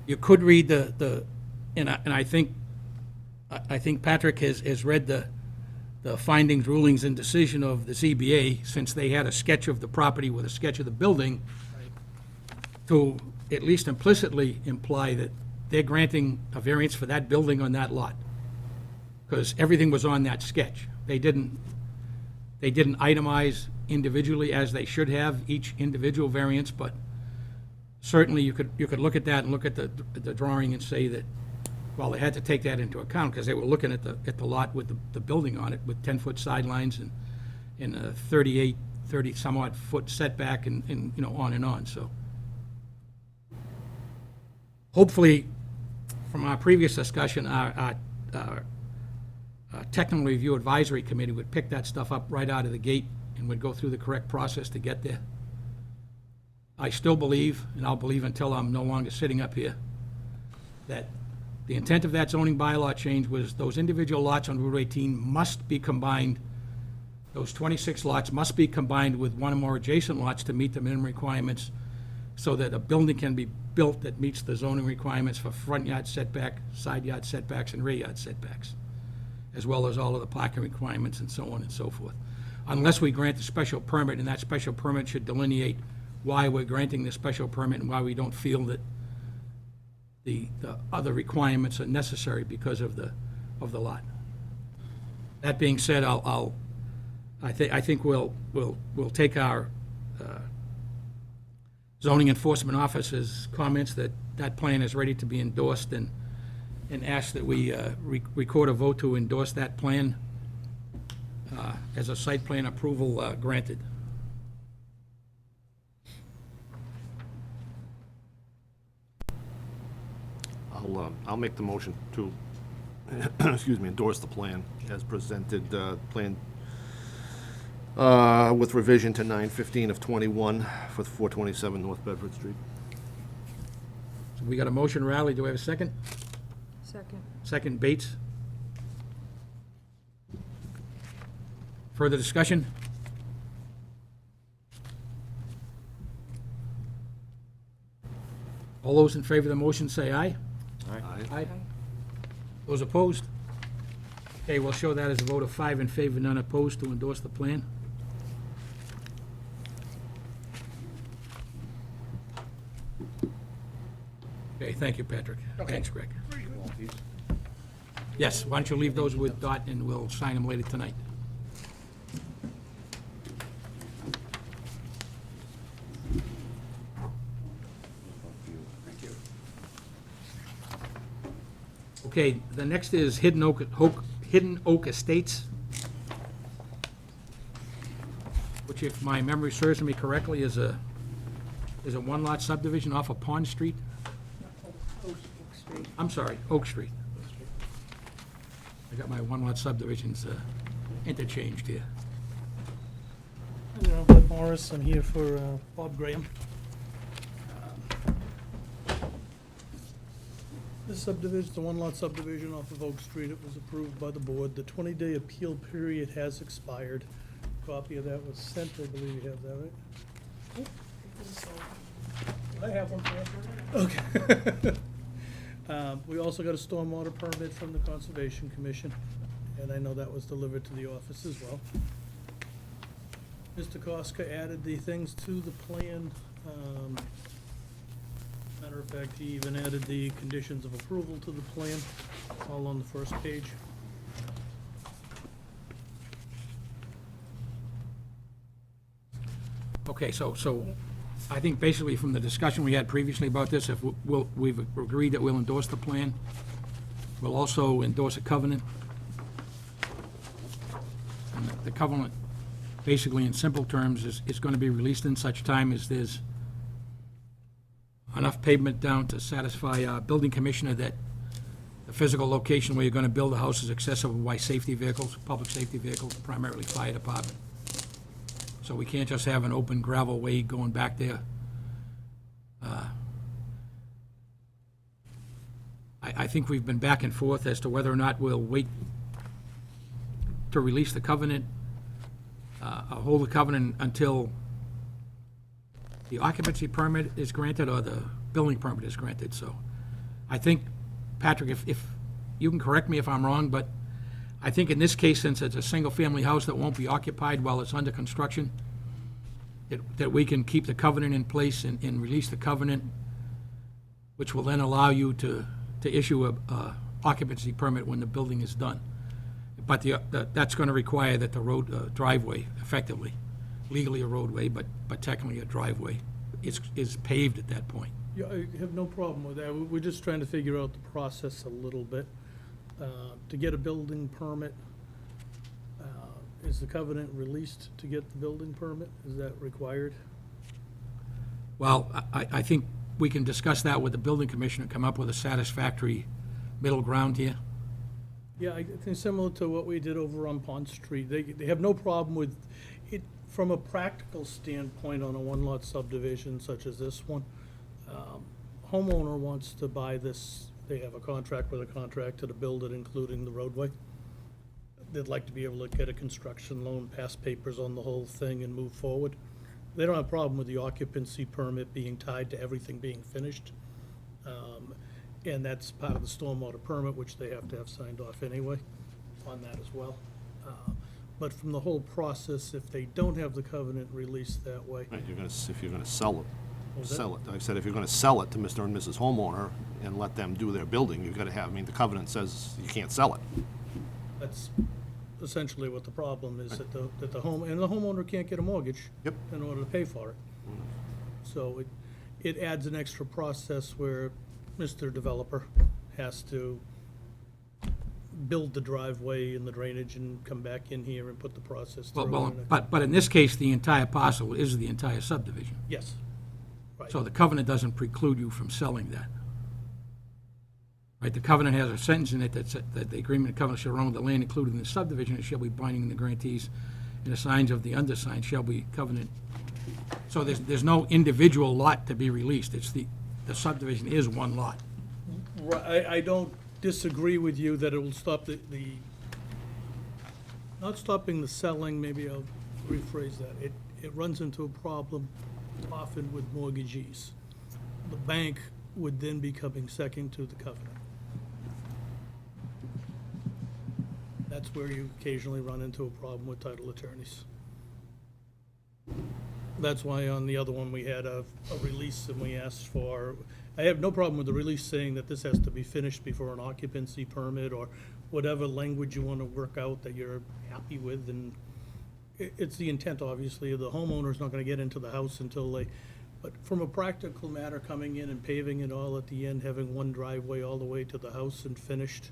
[SPEAKER 1] You could read and I think Patrick has read the findings, rulings, and decision of the ZBA, since they had a sketch of the property with a sketch of the building, to at least implicitly imply that they're granting a variance for that building on that lot, because everything was on that sketch. They didn't itemize individually, as they should have, each individual variance, but certainly you could look at that and look at the drawing and say that, well, they had to take that into account, because they were looking at the lot with the building on it, with 10-foot sidelines and a 30-some-odd foot setback and on and on, so. Hopefully, from our previous discussion, our technical review advisory committee would pick that stuff up right out of the gate and would go through the correct process to get there. I still believe, and I'll believe until I'm no longer sitting up here, that the intent of that zoning bylaw change was those individual lots on Route 18 must be combined, those 26 lots must be combined with one or more adjacent lots to meet the minimum requirements, so that a building can be built that meets the zoning requirements for front yard setback, side yard setbacks, and rear yard setbacks, as well as all of the parking requirements and so on and so forth. unless we grant the special permit, and that special permit should delineate why we're granting the special permit and why we don't feel that the other requirements are necessary because of the lot. That being said, I think we'll take our zoning enforcement officer's comments that plan is ready to be endorsed and ask that we record a vote to endorse that plan as a site plan approval granted.
[SPEAKER 2] I'll make the motion to, excuse me, endorse the plan as presented, plan with revision to 9/15 of '21 for 427 North Bedford Street.
[SPEAKER 1] So we got a motion, Riley, do we have a second?
[SPEAKER 7] Second.
[SPEAKER 1] Second, Bates. Further discussion? All those in favor of the motion say aye. Aye. Those opposed? Okay, we'll show that as a vote of 5 in favor, none opposed, to endorse the plan. Okay, thank you, Patrick. Thanks, Greg. Yes, why don't you leave those with Dot, and we'll sign them later tonight. Okay, the next is Hidden Oak Estates, which, if my memory serves me correctly, is a one-lot subdivision off of Pond Street. I'm sorry, Oak Street. I got my one-lot subdivisions interchanged here.
[SPEAKER 10] I'm Bud Morris. I'm here for Bob Graham. This subdivision, the one-lot subdivision off of Oak Street, it was approved by the board. The 20-day appeal period has expired. Copy of that was sent, I believe you have that, right? I have one for you. Okay. We also got a stormwater permit from the Conservation Commission, and I know that was delivered to the office as well. Mr. Costco added the things to the plan. Matter of fact, he even added the conditions of approval to the plan, all on the first page.
[SPEAKER 1] Okay, so I think basically from the discussion we had previously about this, if we've agreed that we'll endorse the plan, we'll also endorse a covenant. And the covenant, basically in simple terms, is going to be released in such time as there's enough pavement down to satisfy our building commissioner that the physical location where you're going to build a house is accessible by safety vehicles, public safety vehicles, primarily fire department. So we can't just have an open gravel way going back there. I think we've been back and forth as to whether or not we'll wait to release the covenant, hold the covenant until the occupancy permit is granted or the building permit is granted. So I think, Patrick, if you can correct me if I'm wrong, but I think in this case, since it's a single-family house that won't be occupied while it's under construction, that we can keep the covenant in place and release the covenant, which will then allow you to issue a occupancy permit when the building is done. But that's going to require that the road driveway, effectively, legally a roadway, but technically a driveway, is paved at that point.
[SPEAKER 10] Yeah, I have no problem with that. We're just trying to figure out the process a little bit. To get a building permit, is the covenant released to get the building permit? Is that required?
[SPEAKER 1] Well, I think we can discuss that with the building commissioner, come up with a satisfactory middle ground here.
[SPEAKER 10] Yeah, I think similar to what we did over on Pond Street. They have no problem with it from a practical standpoint on a one-lot subdivision such as this one. Homeowner wants to buy this, they have a contract with a contractor to build it, including the roadway. They'd like to be able to get a construction loan, pass papers on the whole thing, and move forward. They don't have a problem with the occupancy permit being tied to everything being finished. And that's part of the stormwater permit, which they have to have signed off anyway on that as well. But from the whole process, if they don't have the covenant released that way,
[SPEAKER 2] Right, if you're gonna sell it,
[SPEAKER 10] Was that-
[SPEAKER 2] sell it. I said, if you're gonna sell it to Mr. and Mrs. homeowner and let them do their building, you've gotta have, I mean, the covenant says you can't sell it.
[SPEAKER 10] that's essentially what the problem is, that the homeowner can't get a mortgage
[SPEAKER 2] Yep.
[SPEAKER 10] in order to pay for it. So it adds an extra process where Mr. Developer has to build the driveway and the drainage and come back in here and put the process through.
[SPEAKER 1] But in this case, the entire parcel is the entire subdivision.
[SPEAKER 10] Yes. Right.
[SPEAKER 1] So the covenant doesn't preclude you from selling that. Right, the covenant has a sentence in it that the agreement and covenant shall run with the land included in the subdivision, and shall be binding in the grantees, and the signs of the undersigned shall be covenant. So there's no individual lot to be released, it's the subdivision is one lot.
[SPEAKER 10] I don't disagree with you that it will stop not stopping the selling, maybe I'll rephrase that. It runs into a problem often with mortgagees. The bank would then be coming second to the covenant. That's where you occasionally run into a problem with title attorneys. That's why on the other one, we had a release and we asked for, I have no problem with the release saying that this has to be finished before an occupancy permit or whatever language you want to work out that you're happy with, and it's the intent, obviously, the homeowner's not going to get into the house until they, but from a practical matter, coming in and paving it all at the end, having one driveway all the way to the house and finished,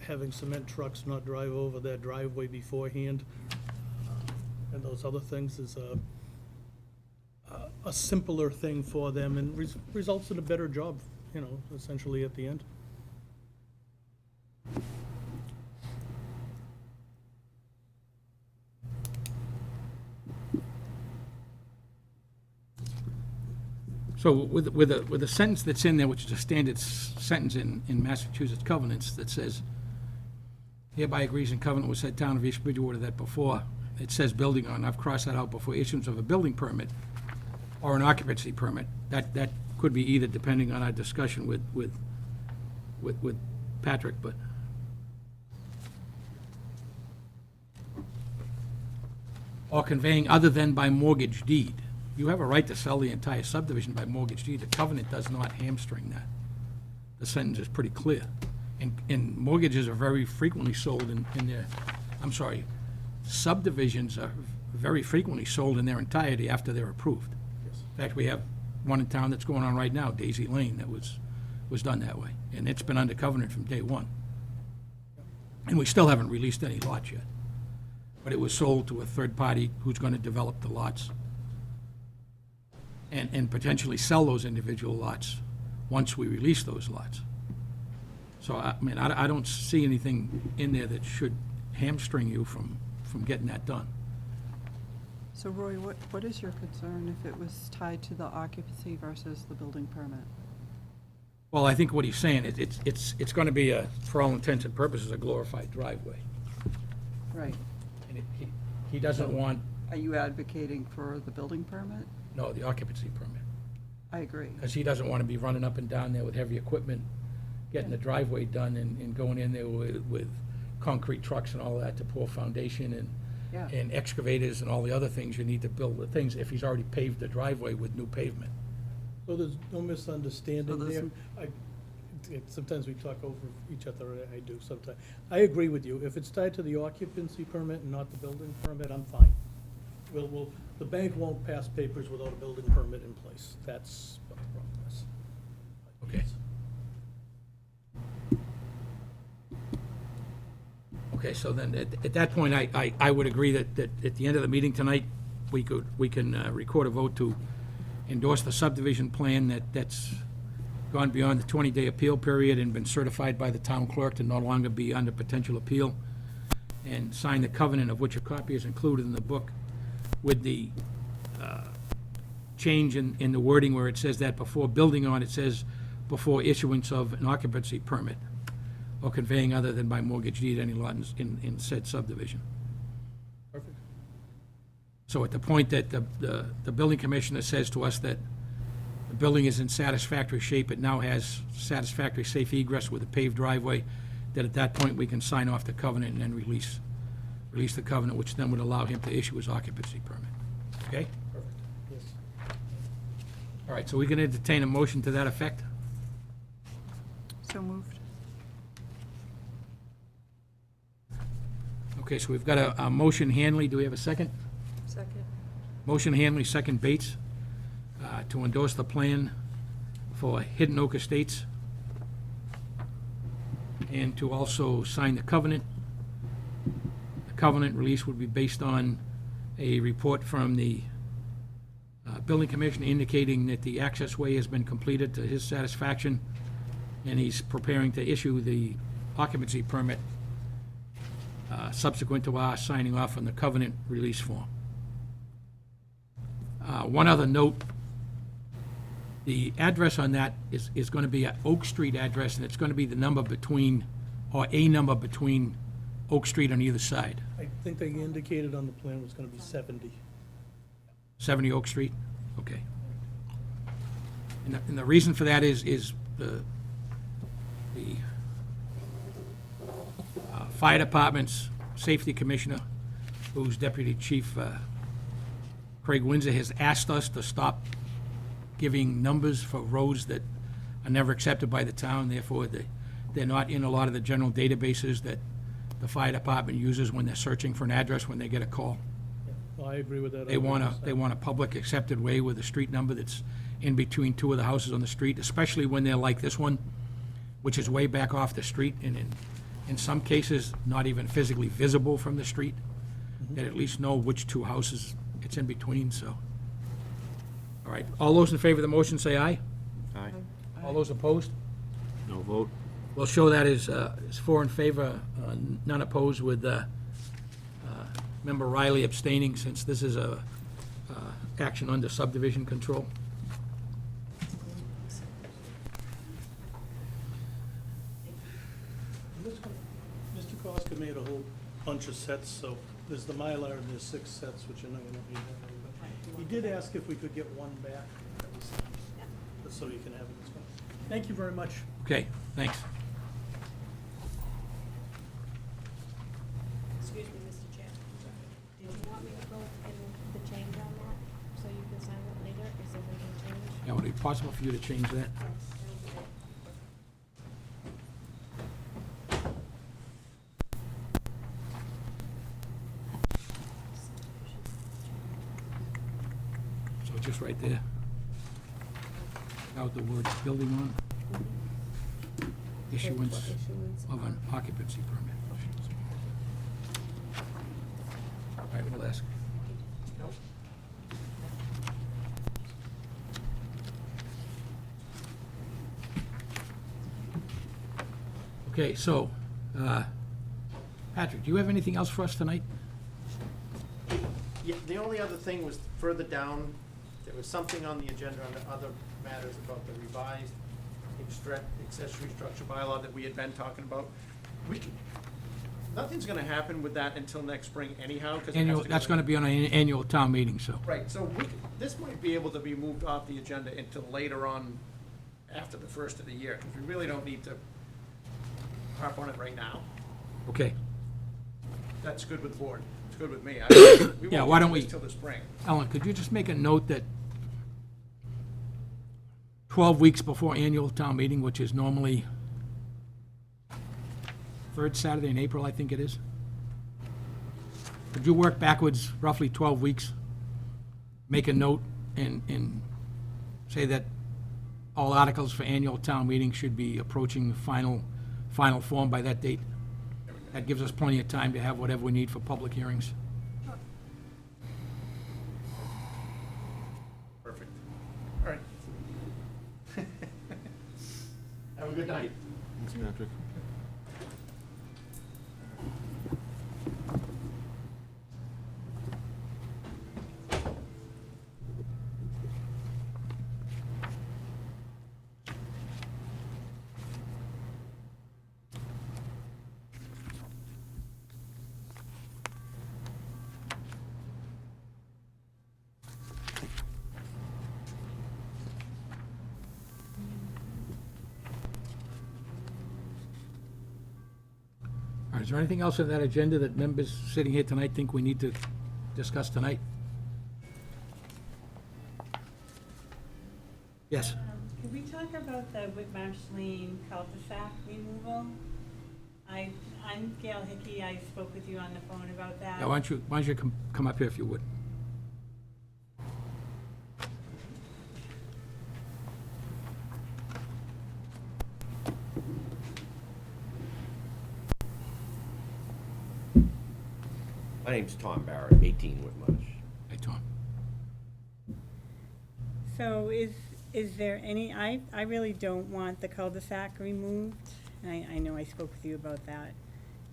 [SPEAKER 10] having cement trucks not drive over that driveway beforehand, and those other things is a simpler thing for them and results in a better job, essentially at the end.
[SPEAKER 1] So with a sentence that's in there, which is a standard sentence in Massachusetts covenants that says, hereby agrees in covenant with said town of East Bridgewater that before, it says building on, I've crossed that out, before issuance of a building permit or an occupancy permit, that could be either, depending on our discussion with Patrick, but or conveying other than by mortgage deed. You have a right to sell the entire subdivision by mortgage deed. The covenant does not hamstring that. The sentence is pretty clear. And mortgages are very frequently sold in their, subdivisions are very frequently sold in their entirety after they're approved. In fact, we have one in town that's going on right now, Daisy Lane, that was done that way. And it's been under covenant from day one. And we still haven't released any lots yet. But it was sold to a third party who's going to develop the lots and potentially sell those individual lots once we release those lots. So, I don't see anything in there that should hamstring you from getting that done.
[SPEAKER 3] So Roy, what is your concern if it was tied to the occupancy versus the building permit?
[SPEAKER 1] Well, I think what he's saying, it's going to be, for all intents and purposes, a glorified driveway.
[SPEAKER 3] Right.
[SPEAKER 1] And he doesn't want,
[SPEAKER 3] Are you advocating for the building permit?
[SPEAKER 1] no, the occupancy permit.
[SPEAKER 3] I agree.
[SPEAKER 1] Because he doesn't want to be running up and down there with heavy equipment, getting the driveway done and going in there with concrete trucks and all that to pour foundation
[SPEAKER 3] Yeah.
[SPEAKER 1] and excavators and all the other things you need to build the things if he's already paved the driveway with new pavement.
[SPEAKER 10] So there's no misunderstanding
[SPEAKER 3] So there's
[SPEAKER 10] there. Sometimes we talk over each other, I do sometimes. I agree with you. If it's tied to the occupancy permit and not the building permit, I'm fine. The bank won't pass papers without a building permit in place. That's what the problem is.
[SPEAKER 1] Okay. Okay, so then at that point, I would agree that at the end of the meeting tonight, we can record a vote to endorse the subdivision plan that's gone beyond the 20-day appeal period and been certified by the town clerk to no longer be under potential appeal, and sign the covenant, of which a copy is included in the book, with the change in the wording where it says that before building on, it says before issuance of an occupancy permit or conveying other than by mortgage deed any lot in said subdivision.
[SPEAKER 10] Perfect.
[SPEAKER 1] So at the point that the building commissioner says to us that the building is in satisfactory shape, it now has satisfactory safe egress with a paved driveway, that at that point we can sign off the covenant and then release release the covenant, which then would allow him to issue his occupancy permit. Okay?
[SPEAKER 10] Perfect, yes.
[SPEAKER 1] All right, so we can entertain a motion to that effect?
[SPEAKER 3] So moved.
[SPEAKER 1] Okay, so we've got a motion Hanley. Do we have a second?
[SPEAKER 7] Second.
[SPEAKER 1] Motion Hanley, second Bates, to endorse the plan for Hidden Oak Estates and to also sign the covenant. The covenant release would be based on a report from the building commissioner indicating that the access way has been completed to his satisfaction, and he's preparing to issue the occupancy permit subsequent to our signing off on the covenant release form. One other note, the address on that is going to be an Oak Street address, and it's going to be the number between, or a number between Oak Street on either side.
[SPEAKER 10] I think they indicated on the plan was gonna be 70.
[SPEAKER 1] 70 Oak Street? Okay. And the reason for that is the fire department's safety commissioner, who's Deputy Chief Craig Windsor, has asked us to stop giving numbers for roads that are never accepted by the town, therefore they're not in a lot of the general databases that the fire department uses when they're searching for an address when they get a call.
[SPEAKER 10] Well, I agree with that.
[SPEAKER 1] They want a public accepted way with a street number that's in between two of the houses on the street, especially when they're like this one, which is way back off the street, and in some cases, not even physically visible from the street. That at least know which two houses it's in between, so. All right, all those in favor of the motion say aye.
[SPEAKER 2] Aye.
[SPEAKER 1] All those opposed?
[SPEAKER 2] No vote?
[SPEAKER 1] We'll show that as 4 in favor, none opposed, with Member Riley abstaining, since this is a action under subdivision control.
[SPEAKER 10] Mr. Costco made a whole bunch of sets, so there's the Mylar and there's 6 sets, which are not gonna be there. He did ask if we could get one back, just so you can have it as well. Thank you very much.
[SPEAKER 1] Okay, thanks.
[SPEAKER 4] Excuse me, Mr. Chair. Did you want me to go in the change on that, so you can sign it later? Is there any change?
[SPEAKER 1] Now, would it be possible for you to change that? So just right there. Out the word building on. Issuance of an occupancy permit. All right, we'll ask. Okay, so, Patrick, do you have anything else for us tonight?
[SPEAKER 6] Yeah, the only other thing was further down, there was something on the agenda under other matters about the revised accessory structure bylaw that we had been talking about. Nothing's gonna happen with that until next spring anyhow, because
[SPEAKER 1] Annual, that's gonna be on an annual town meeting, so.
[SPEAKER 6] Right, so this might be able to be moved off the agenda until later on, after the first of the year, because we really don't need to harp on it right now.
[SPEAKER 1] Okay.
[SPEAKER 6] That's good with the board, it's good with me.
[SPEAKER 1] Yeah, why don't we-
[SPEAKER 6] Till the spring.
[SPEAKER 1] Ellen, could you just make a note that 12 weeks before annual town meeting, which is normally third Saturday in April, I think it is? Could you work backwards roughly 12 weeks? Make a note and say that all articles for annual town meeting should be approaching the final form by that date? That gives us plenty of time to have whatever we need for public hearings.
[SPEAKER 6] Perfect. All right. Have a good night.
[SPEAKER 2] Thanks, Patrick.
[SPEAKER 1] All right, is there anything else on that agenda that members sitting here tonight think we need to discuss tonight? Yes.
[SPEAKER 11] Can we talk about the Whitmarsh Lane cul-de-sac removal? I'm Gail Hickey, I spoke with you on the phone about that.
[SPEAKER 1] Yeah, why don't you come up here if you would?
[SPEAKER 12] My name's Tom Barrett, 18 Whitmarsh.
[SPEAKER 1] Hey, Tom.
[SPEAKER 11] So is there any, I really don't want the cul-de-sac removed. I know I spoke with you about that.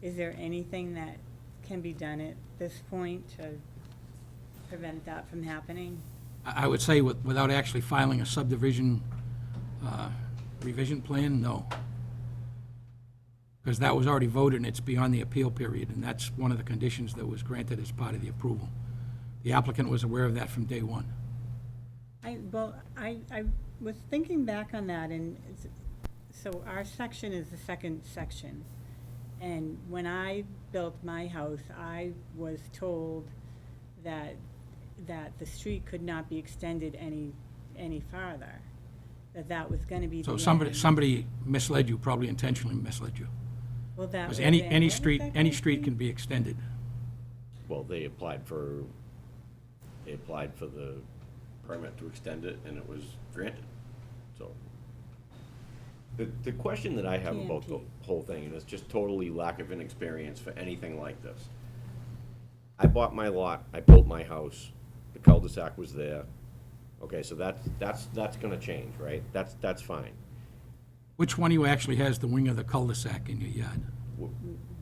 [SPEAKER 11] Is there anything that can be done at this point to prevent that from happening?
[SPEAKER 1] I would say without actually filing a subdivision revision plan, no. Because that was already voted and it's beyond the appeal period, and that's one of the conditions that was granted as part of the approval. The applicant was aware of that from day one.
[SPEAKER 11] I was thinking back on that, and so our section is the second section. And when I built my house, I was told that the street could not be extended any farther, that was gonna be the
[SPEAKER 1] So
[SPEAKER 11] end.
[SPEAKER 1] somebody misled you, probably intentionally misled you.
[SPEAKER 11] Well, that
[SPEAKER 1] Because
[SPEAKER 11] was
[SPEAKER 1] any
[SPEAKER 11] it.
[SPEAKER 1] street,
[SPEAKER 11] What was that
[SPEAKER 1] any
[SPEAKER 11] gonna
[SPEAKER 1] street
[SPEAKER 11] be?
[SPEAKER 1] can be extended.
[SPEAKER 12] Well, they applied for the permit to extend it, and it was granted, so. The question that I have about the
[SPEAKER 11] TNT.
[SPEAKER 12] whole thing, and it's just totally lack of inexperience for anything like this. I bought my lot, I built my house, the cul-de-sac was there. Okay, so that's gonna change, right? That's fine.
[SPEAKER 1] Which one of you actually has the wing of the cul-de-sac in your yard?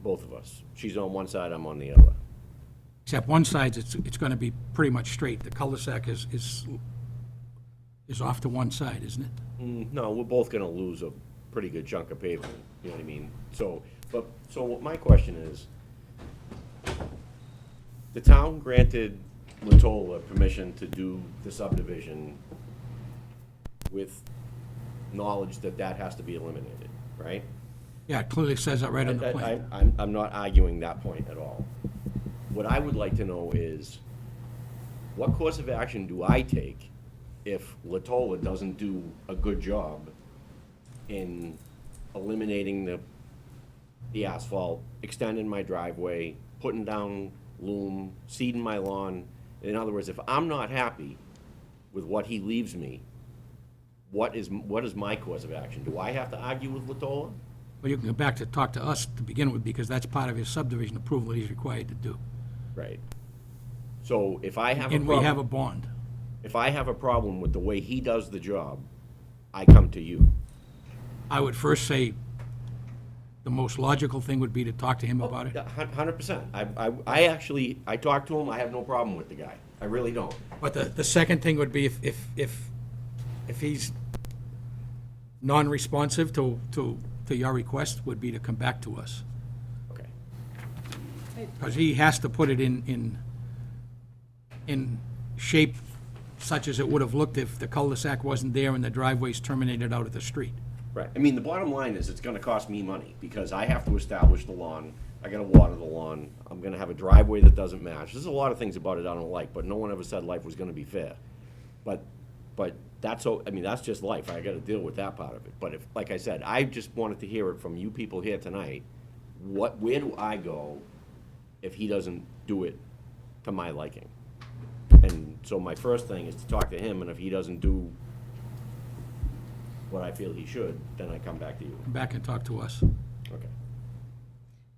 [SPEAKER 12] Both of us. She's on one side, I'm on the other.
[SPEAKER 1] Except one side, it's gonna be pretty much straight. The cul-de-sac is off to one side, isn't it?
[SPEAKER 12] No, we're both gonna lose a pretty good chunk of pavement, you know what I mean? So what my question is, the town granted Latola permission to do the subdivision with knowledge that that has to be eliminated, right?
[SPEAKER 1] Yeah, it clearly says that right on the plan.
[SPEAKER 12] I'm not arguing that point at all. What I would like to know is, what course of action do I take if Latola doesn't do a good job in eliminating the asphalt, extending my driveway, putting down loom, seeding my lawn? In other words, if I'm not happy with what he leaves me, what is my course of action? Do I have to argue with Latola?
[SPEAKER 1] Well, you can go back to talk to us to begin with, because that's part of his subdivision approval that he's required to do.
[SPEAKER 12] Right. So if I have a
[SPEAKER 1] And we have a
[SPEAKER 12] problem,
[SPEAKER 1] bond.
[SPEAKER 12] if I have a problem with the way he does the job, I come to you.
[SPEAKER 1] I would first say the most logical thing would be to talk to him about it.
[SPEAKER 12] 100%. I talked to him, I have no problem with the guy. I really don't.
[SPEAKER 1] But the second thing would be if he's non-responsive to your request, would be to come back to us.
[SPEAKER 12] Okay.
[SPEAKER 1] Because he has to put it in shape such as it would have looked if the cul-de-sac wasn't there and the driveway's terminated out at the street.
[SPEAKER 12] Right. I mean, the bottom line is it's gonna cost me money, because I have to establish the lawn, I gotta water the lawn, I'm gonna have a driveway that doesn't match. There's a lot of things about it I don't like, but no one ever said life was gonna be fair. But that's just life, I gotta deal with that part of it. But if, like I said, I just wanted to hear it from you people here tonight, where do I go if he doesn't do it to my liking? And so my first thing is to talk to him, and if he doesn't do what I feel he should, then I come back to you.
[SPEAKER 1] Come back and talk to us.
[SPEAKER 12] Okay.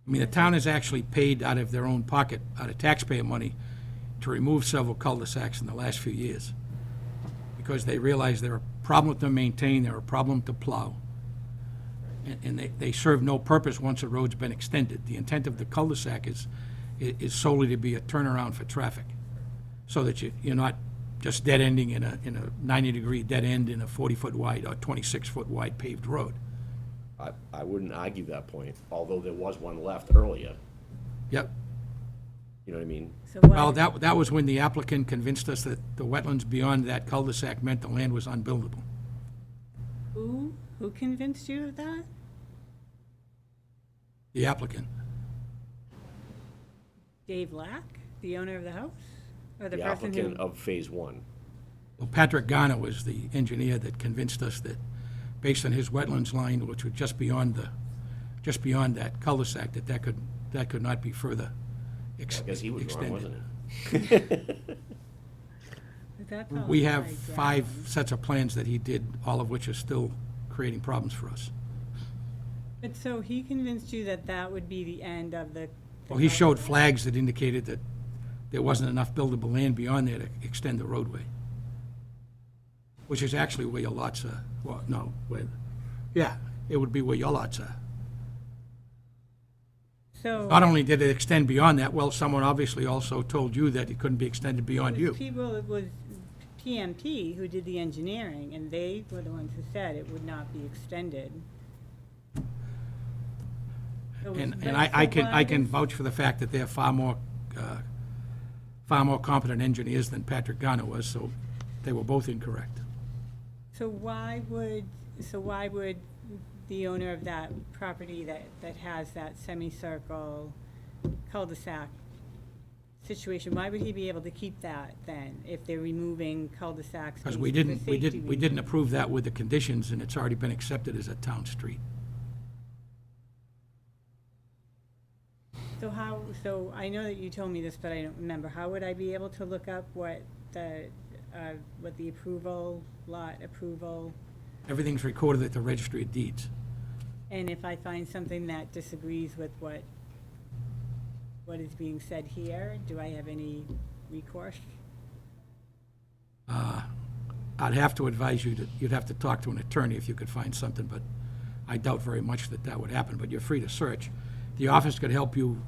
[SPEAKER 1] I mean, the town has actually paid out of their own pocket, out of taxpayer money, to remove several cul-de-sacs in the last few years, because they realize they're a problem to maintain, they're a problem to plow, and they serve no purpose once a road's been extended. The intent of the cul-de-sac is solely to be a turnaround for traffic, so that you're not just dead-ending in a 90-degree dead end in a 40-foot wide or 26-foot wide paved road.
[SPEAKER 12] I wouldn't argue that point, although there was one left earlier,
[SPEAKER 1] Yep.
[SPEAKER 12] you know what I mean?
[SPEAKER 11] So
[SPEAKER 1] Well,
[SPEAKER 11] what,
[SPEAKER 1] that was when the applicant convinced us that the wetlands beyond that cul-de-sac meant the land was unbuildable.
[SPEAKER 11] who convinced you of that?
[SPEAKER 1] The applicant.
[SPEAKER 11] Dave Lack, the owner of the house? Or the
[SPEAKER 12] The
[SPEAKER 11] person who?
[SPEAKER 12] applicant of phase one.
[SPEAKER 1] Well, Patrick Garner was the engineer that convinced us that, based on his wetlands line, which was just beyond that cul-de-sac, that could not be further
[SPEAKER 12] I guess he was wrong,
[SPEAKER 1] extended.
[SPEAKER 12] wasn't it?
[SPEAKER 11] That's all
[SPEAKER 1] We
[SPEAKER 11] I
[SPEAKER 1] have
[SPEAKER 11] gathered.
[SPEAKER 1] 5 sets of plans that he did, all of which are still creating problems for us.
[SPEAKER 11] But so he convinced you that that would be the end of the.
[SPEAKER 1] Well, he showed flags that indicated that there wasn't enough buildable land beyond there to extend the roadway, which is actually where your lots are, well, no, yeah, it would be where your lots are.
[SPEAKER 11] So.
[SPEAKER 1] Not only did it extend beyond that, well, someone obviously also told you that it couldn't be extended beyond you.
[SPEAKER 11] People, it was PMP who did the engineering, and they were the ones who said it would not be extended. So
[SPEAKER 1] And
[SPEAKER 11] that's
[SPEAKER 1] I
[SPEAKER 11] so
[SPEAKER 1] can,
[SPEAKER 11] why
[SPEAKER 1] I can
[SPEAKER 11] does-
[SPEAKER 1] vouch for the fact that they're far more competent engineers than Patrick Garner was, so they were both incorrect.
[SPEAKER 11] So why would the owner of that property that has that semicircle cul-de-sac situation, why would he be able to keep that then, if they're removing cul-de-sacs?
[SPEAKER 1] Because we
[SPEAKER 11] for
[SPEAKER 1] didn't
[SPEAKER 11] safety
[SPEAKER 1] approve that with the conditions, and it's already been accepted as a town street.
[SPEAKER 11] So I know that you told me this, but I don't remember. How would I be able to look up what the lot approval,
[SPEAKER 1] Everything's recorded at the Registry of Deeds.
[SPEAKER 11] and if I find something that disagrees with what is being said here, do I have any recourse?
[SPEAKER 1] I'd have to advise you that you'd have to talk to an attorney if you could find something, but I doubt very much that that would happen, but you're free to search. The office could help you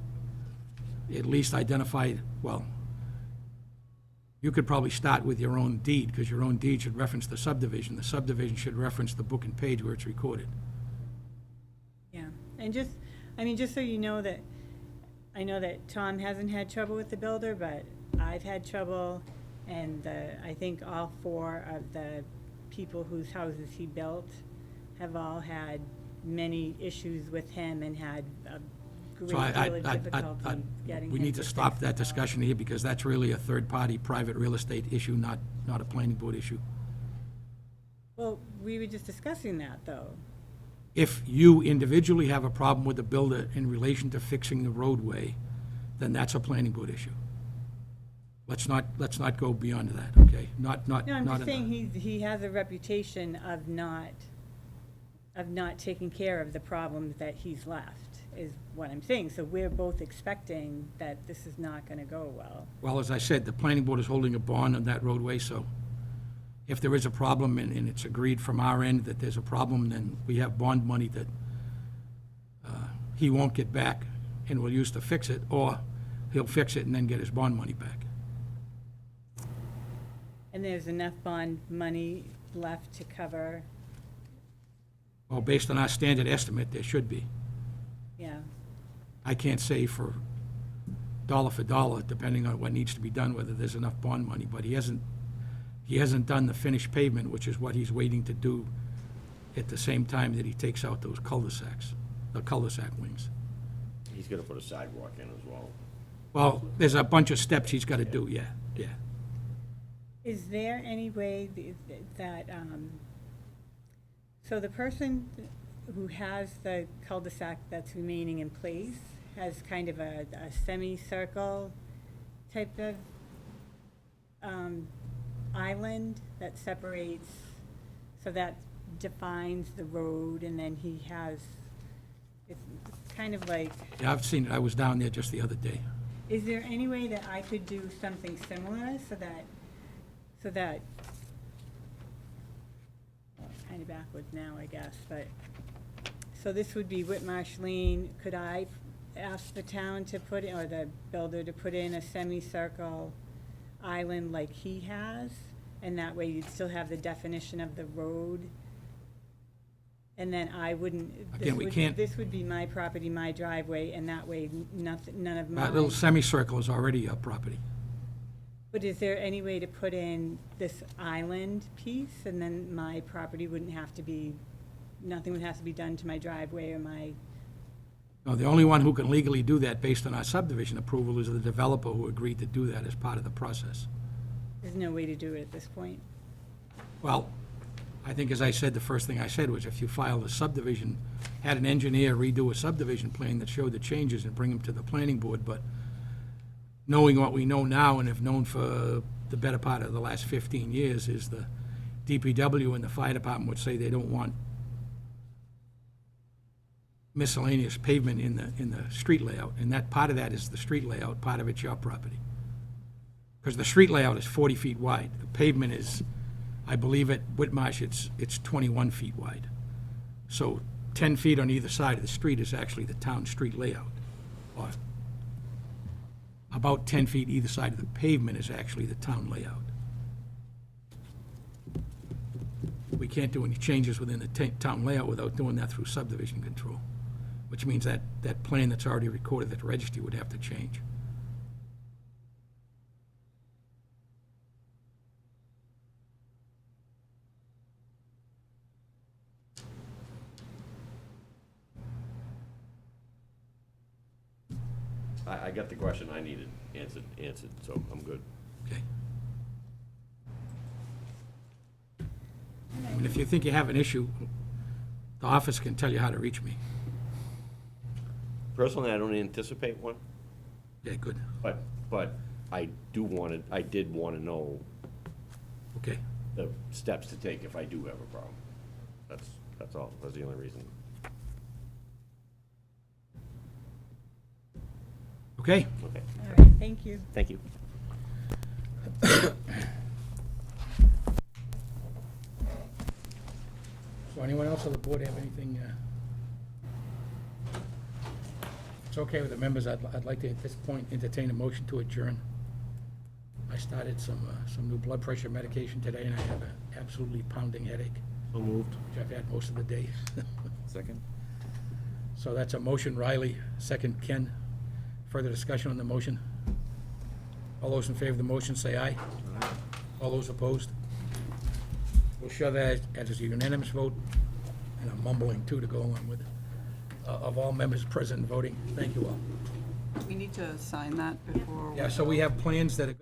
[SPEAKER 1] at least identify, well, you could probably start with your own deed, because your own deed should reference the subdivision. The subdivision should reference the book and page where it's recorded.
[SPEAKER 11] Yeah, and just so you know that, I know that Tom hasn't had trouble with the builder, but I've had trouble, and I think all 4 of the people whose houses he built have all had many issues with him and had a
[SPEAKER 1] So
[SPEAKER 11] great deal of difficulty getting
[SPEAKER 1] we
[SPEAKER 11] him
[SPEAKER 1] need to
[SPEAKER 11] to
[SPEAKER 1] stop
[SPEAKER 11] fix
[SPEAKER 1] that
[SPEAKER 11] the
[SPEAKER 1] discussion here, because that's really a third-party, private real estate issue, not a planning board issue.
[SPEAKER 11] Well, we were just discussing that, though.
[SPEAKER 1] If you individually have a problem with the builder in relation to fixing the roadway, then that's a planning board issue. Let's not go beyond that, okay? Not.
[SPEAKER 11] No, I'm
[SPEAKER 1] not
[SPEAKER 11] just saying he has a reputation of not taking care of the problems that he's left, is what I'm saying. So we're both expecting that this is not gonna go well.
[SPEAKER 1] Well, as I said, the planning board is holding a bond on that roadway, so if there is a problem and it's agreed from our end that there's a problem, then we have bond money that he won't get back and will use to fix it, or he'll fix it and then get his bond money back.
[SPEAKER 11] And there's enough bond money left to cover,
[SPEAKER 1] Well, based on our standard estimate, there should be.
[SPEAKER 11] yeah.
[SPEAKER 1] I can't say for dollar, depending on what needs to be done, whether there's enough bond money, but he hasn't done the finished pavement, which is what he's waiting to do at the same time that he takes out those cul-de-sacs, the cul-de-sac wings.
[SPEAKER 12] He's gonna put a sidewalk in as well.
[SPEAKER 1] Well, there's a bunch of steps he's gotta do, yeah.
[SPEAKER 11] Is there any way that, so the person who has the cul-de-sac that's remaining in place has kind of a semicircle type of island that separates, so that defines the road, and then he has, it's kind of like,
[SPEAKER 1] Yeah, I've seen it, I was down there just the other day.
[SPEAKER 11] is there any way that I could do something similar so that, well, it's kind of backwards now, I guess, but, so this would be Whitmarsh Lane. Could I ask the town to put, or the builder to put in a semicircle island like he has? And that way you'd still have the definition of the road? And then I wouldn't,
[SPEAKER 1] Again, we can't-
[SPEAKER 11] this would be my property, my driveway, and that way nothing, none of
[SPEAKER 1] That little
[SPEAKER 11] mine.
[SPEAKER 1] semicircle is already a property.
[SPEAKER 11] But is there any way to put in this island piece, and then my property wouldn't have to be, nothing would have to be done to my driveway or my
[SPEAKER 1] No, the only one who can legally do that based on our subdivision approval is the developer who agreed to do that as part of the process.
[SPEAKER 11] There's no way to do it at this point.
[SPEAKER 1] Well, I think, as I said, the first thing I said was if you filed a subdivision, had an engineer redo a subdivision plan that showed the changes and bring them to the planning board, but knowing what we know now and have known for the better part of the last 15 years is the DPW and the fire department would say they don't want miscellaneous pavement in the street layout, and that, part of that is the street layout, part of it's your property. Because the street layout is 40 feet wide. The pavement is, I believe at Whitmarsh, it's 21 feet wide. So 10 feet on either side of the street is actually the town street layout. Or about 10 feet either side of the pavement is actually the town layout. We can't do any changes within the town layout without doing that through subdivision control, which means that that plan that's already recorded at the registry would have to change.
[SPEAKER 12] I got the question I needed answered, so I'm good.
[SPEAKER 1] Okay. I mean, if you think you have an issue, the office can tell you how to reach me.
[SPEAKER 12] Personally, I don't anticipate one,
[SPEAKER 1] Yeah, good.
[SPEAKER 12] but I did want to know
[SPEAKER 1] Okay.
[SPEAKER 12] the steps to take if I do have a problem. That's all, that's the only reason.
[SPEAKER 1] Okay.
[SPEAKER 12] Okay,
[SPEAKER 11] All right, thank you.
[SPEAKER 12] thank you.
[SPEAKER 1] So anyone else on the board have anything? It's okay with the members. I'd like to, at this point, entertain a motion to adjourn. I started some new blood pressure medication today, and I have an absolutely pounding headache,
[SPEAKER 2] So moved.
[SPEAKER 1] which I've had most of the day.
[SPEAKER 8] Second?
[SPEAKER 1] So that's a motion. Riley, second Ken. Further discussion on the motion? All those in favor of the motion, say aye. All those opposed? We'll show that as a unanimous vote, and I'm mumbling too to go along with it, of all members present and voting. Thank you all.
[SPEAKER 3] We need to sign that before.
[SPEAKER 1] Yeah, so we have plans that are.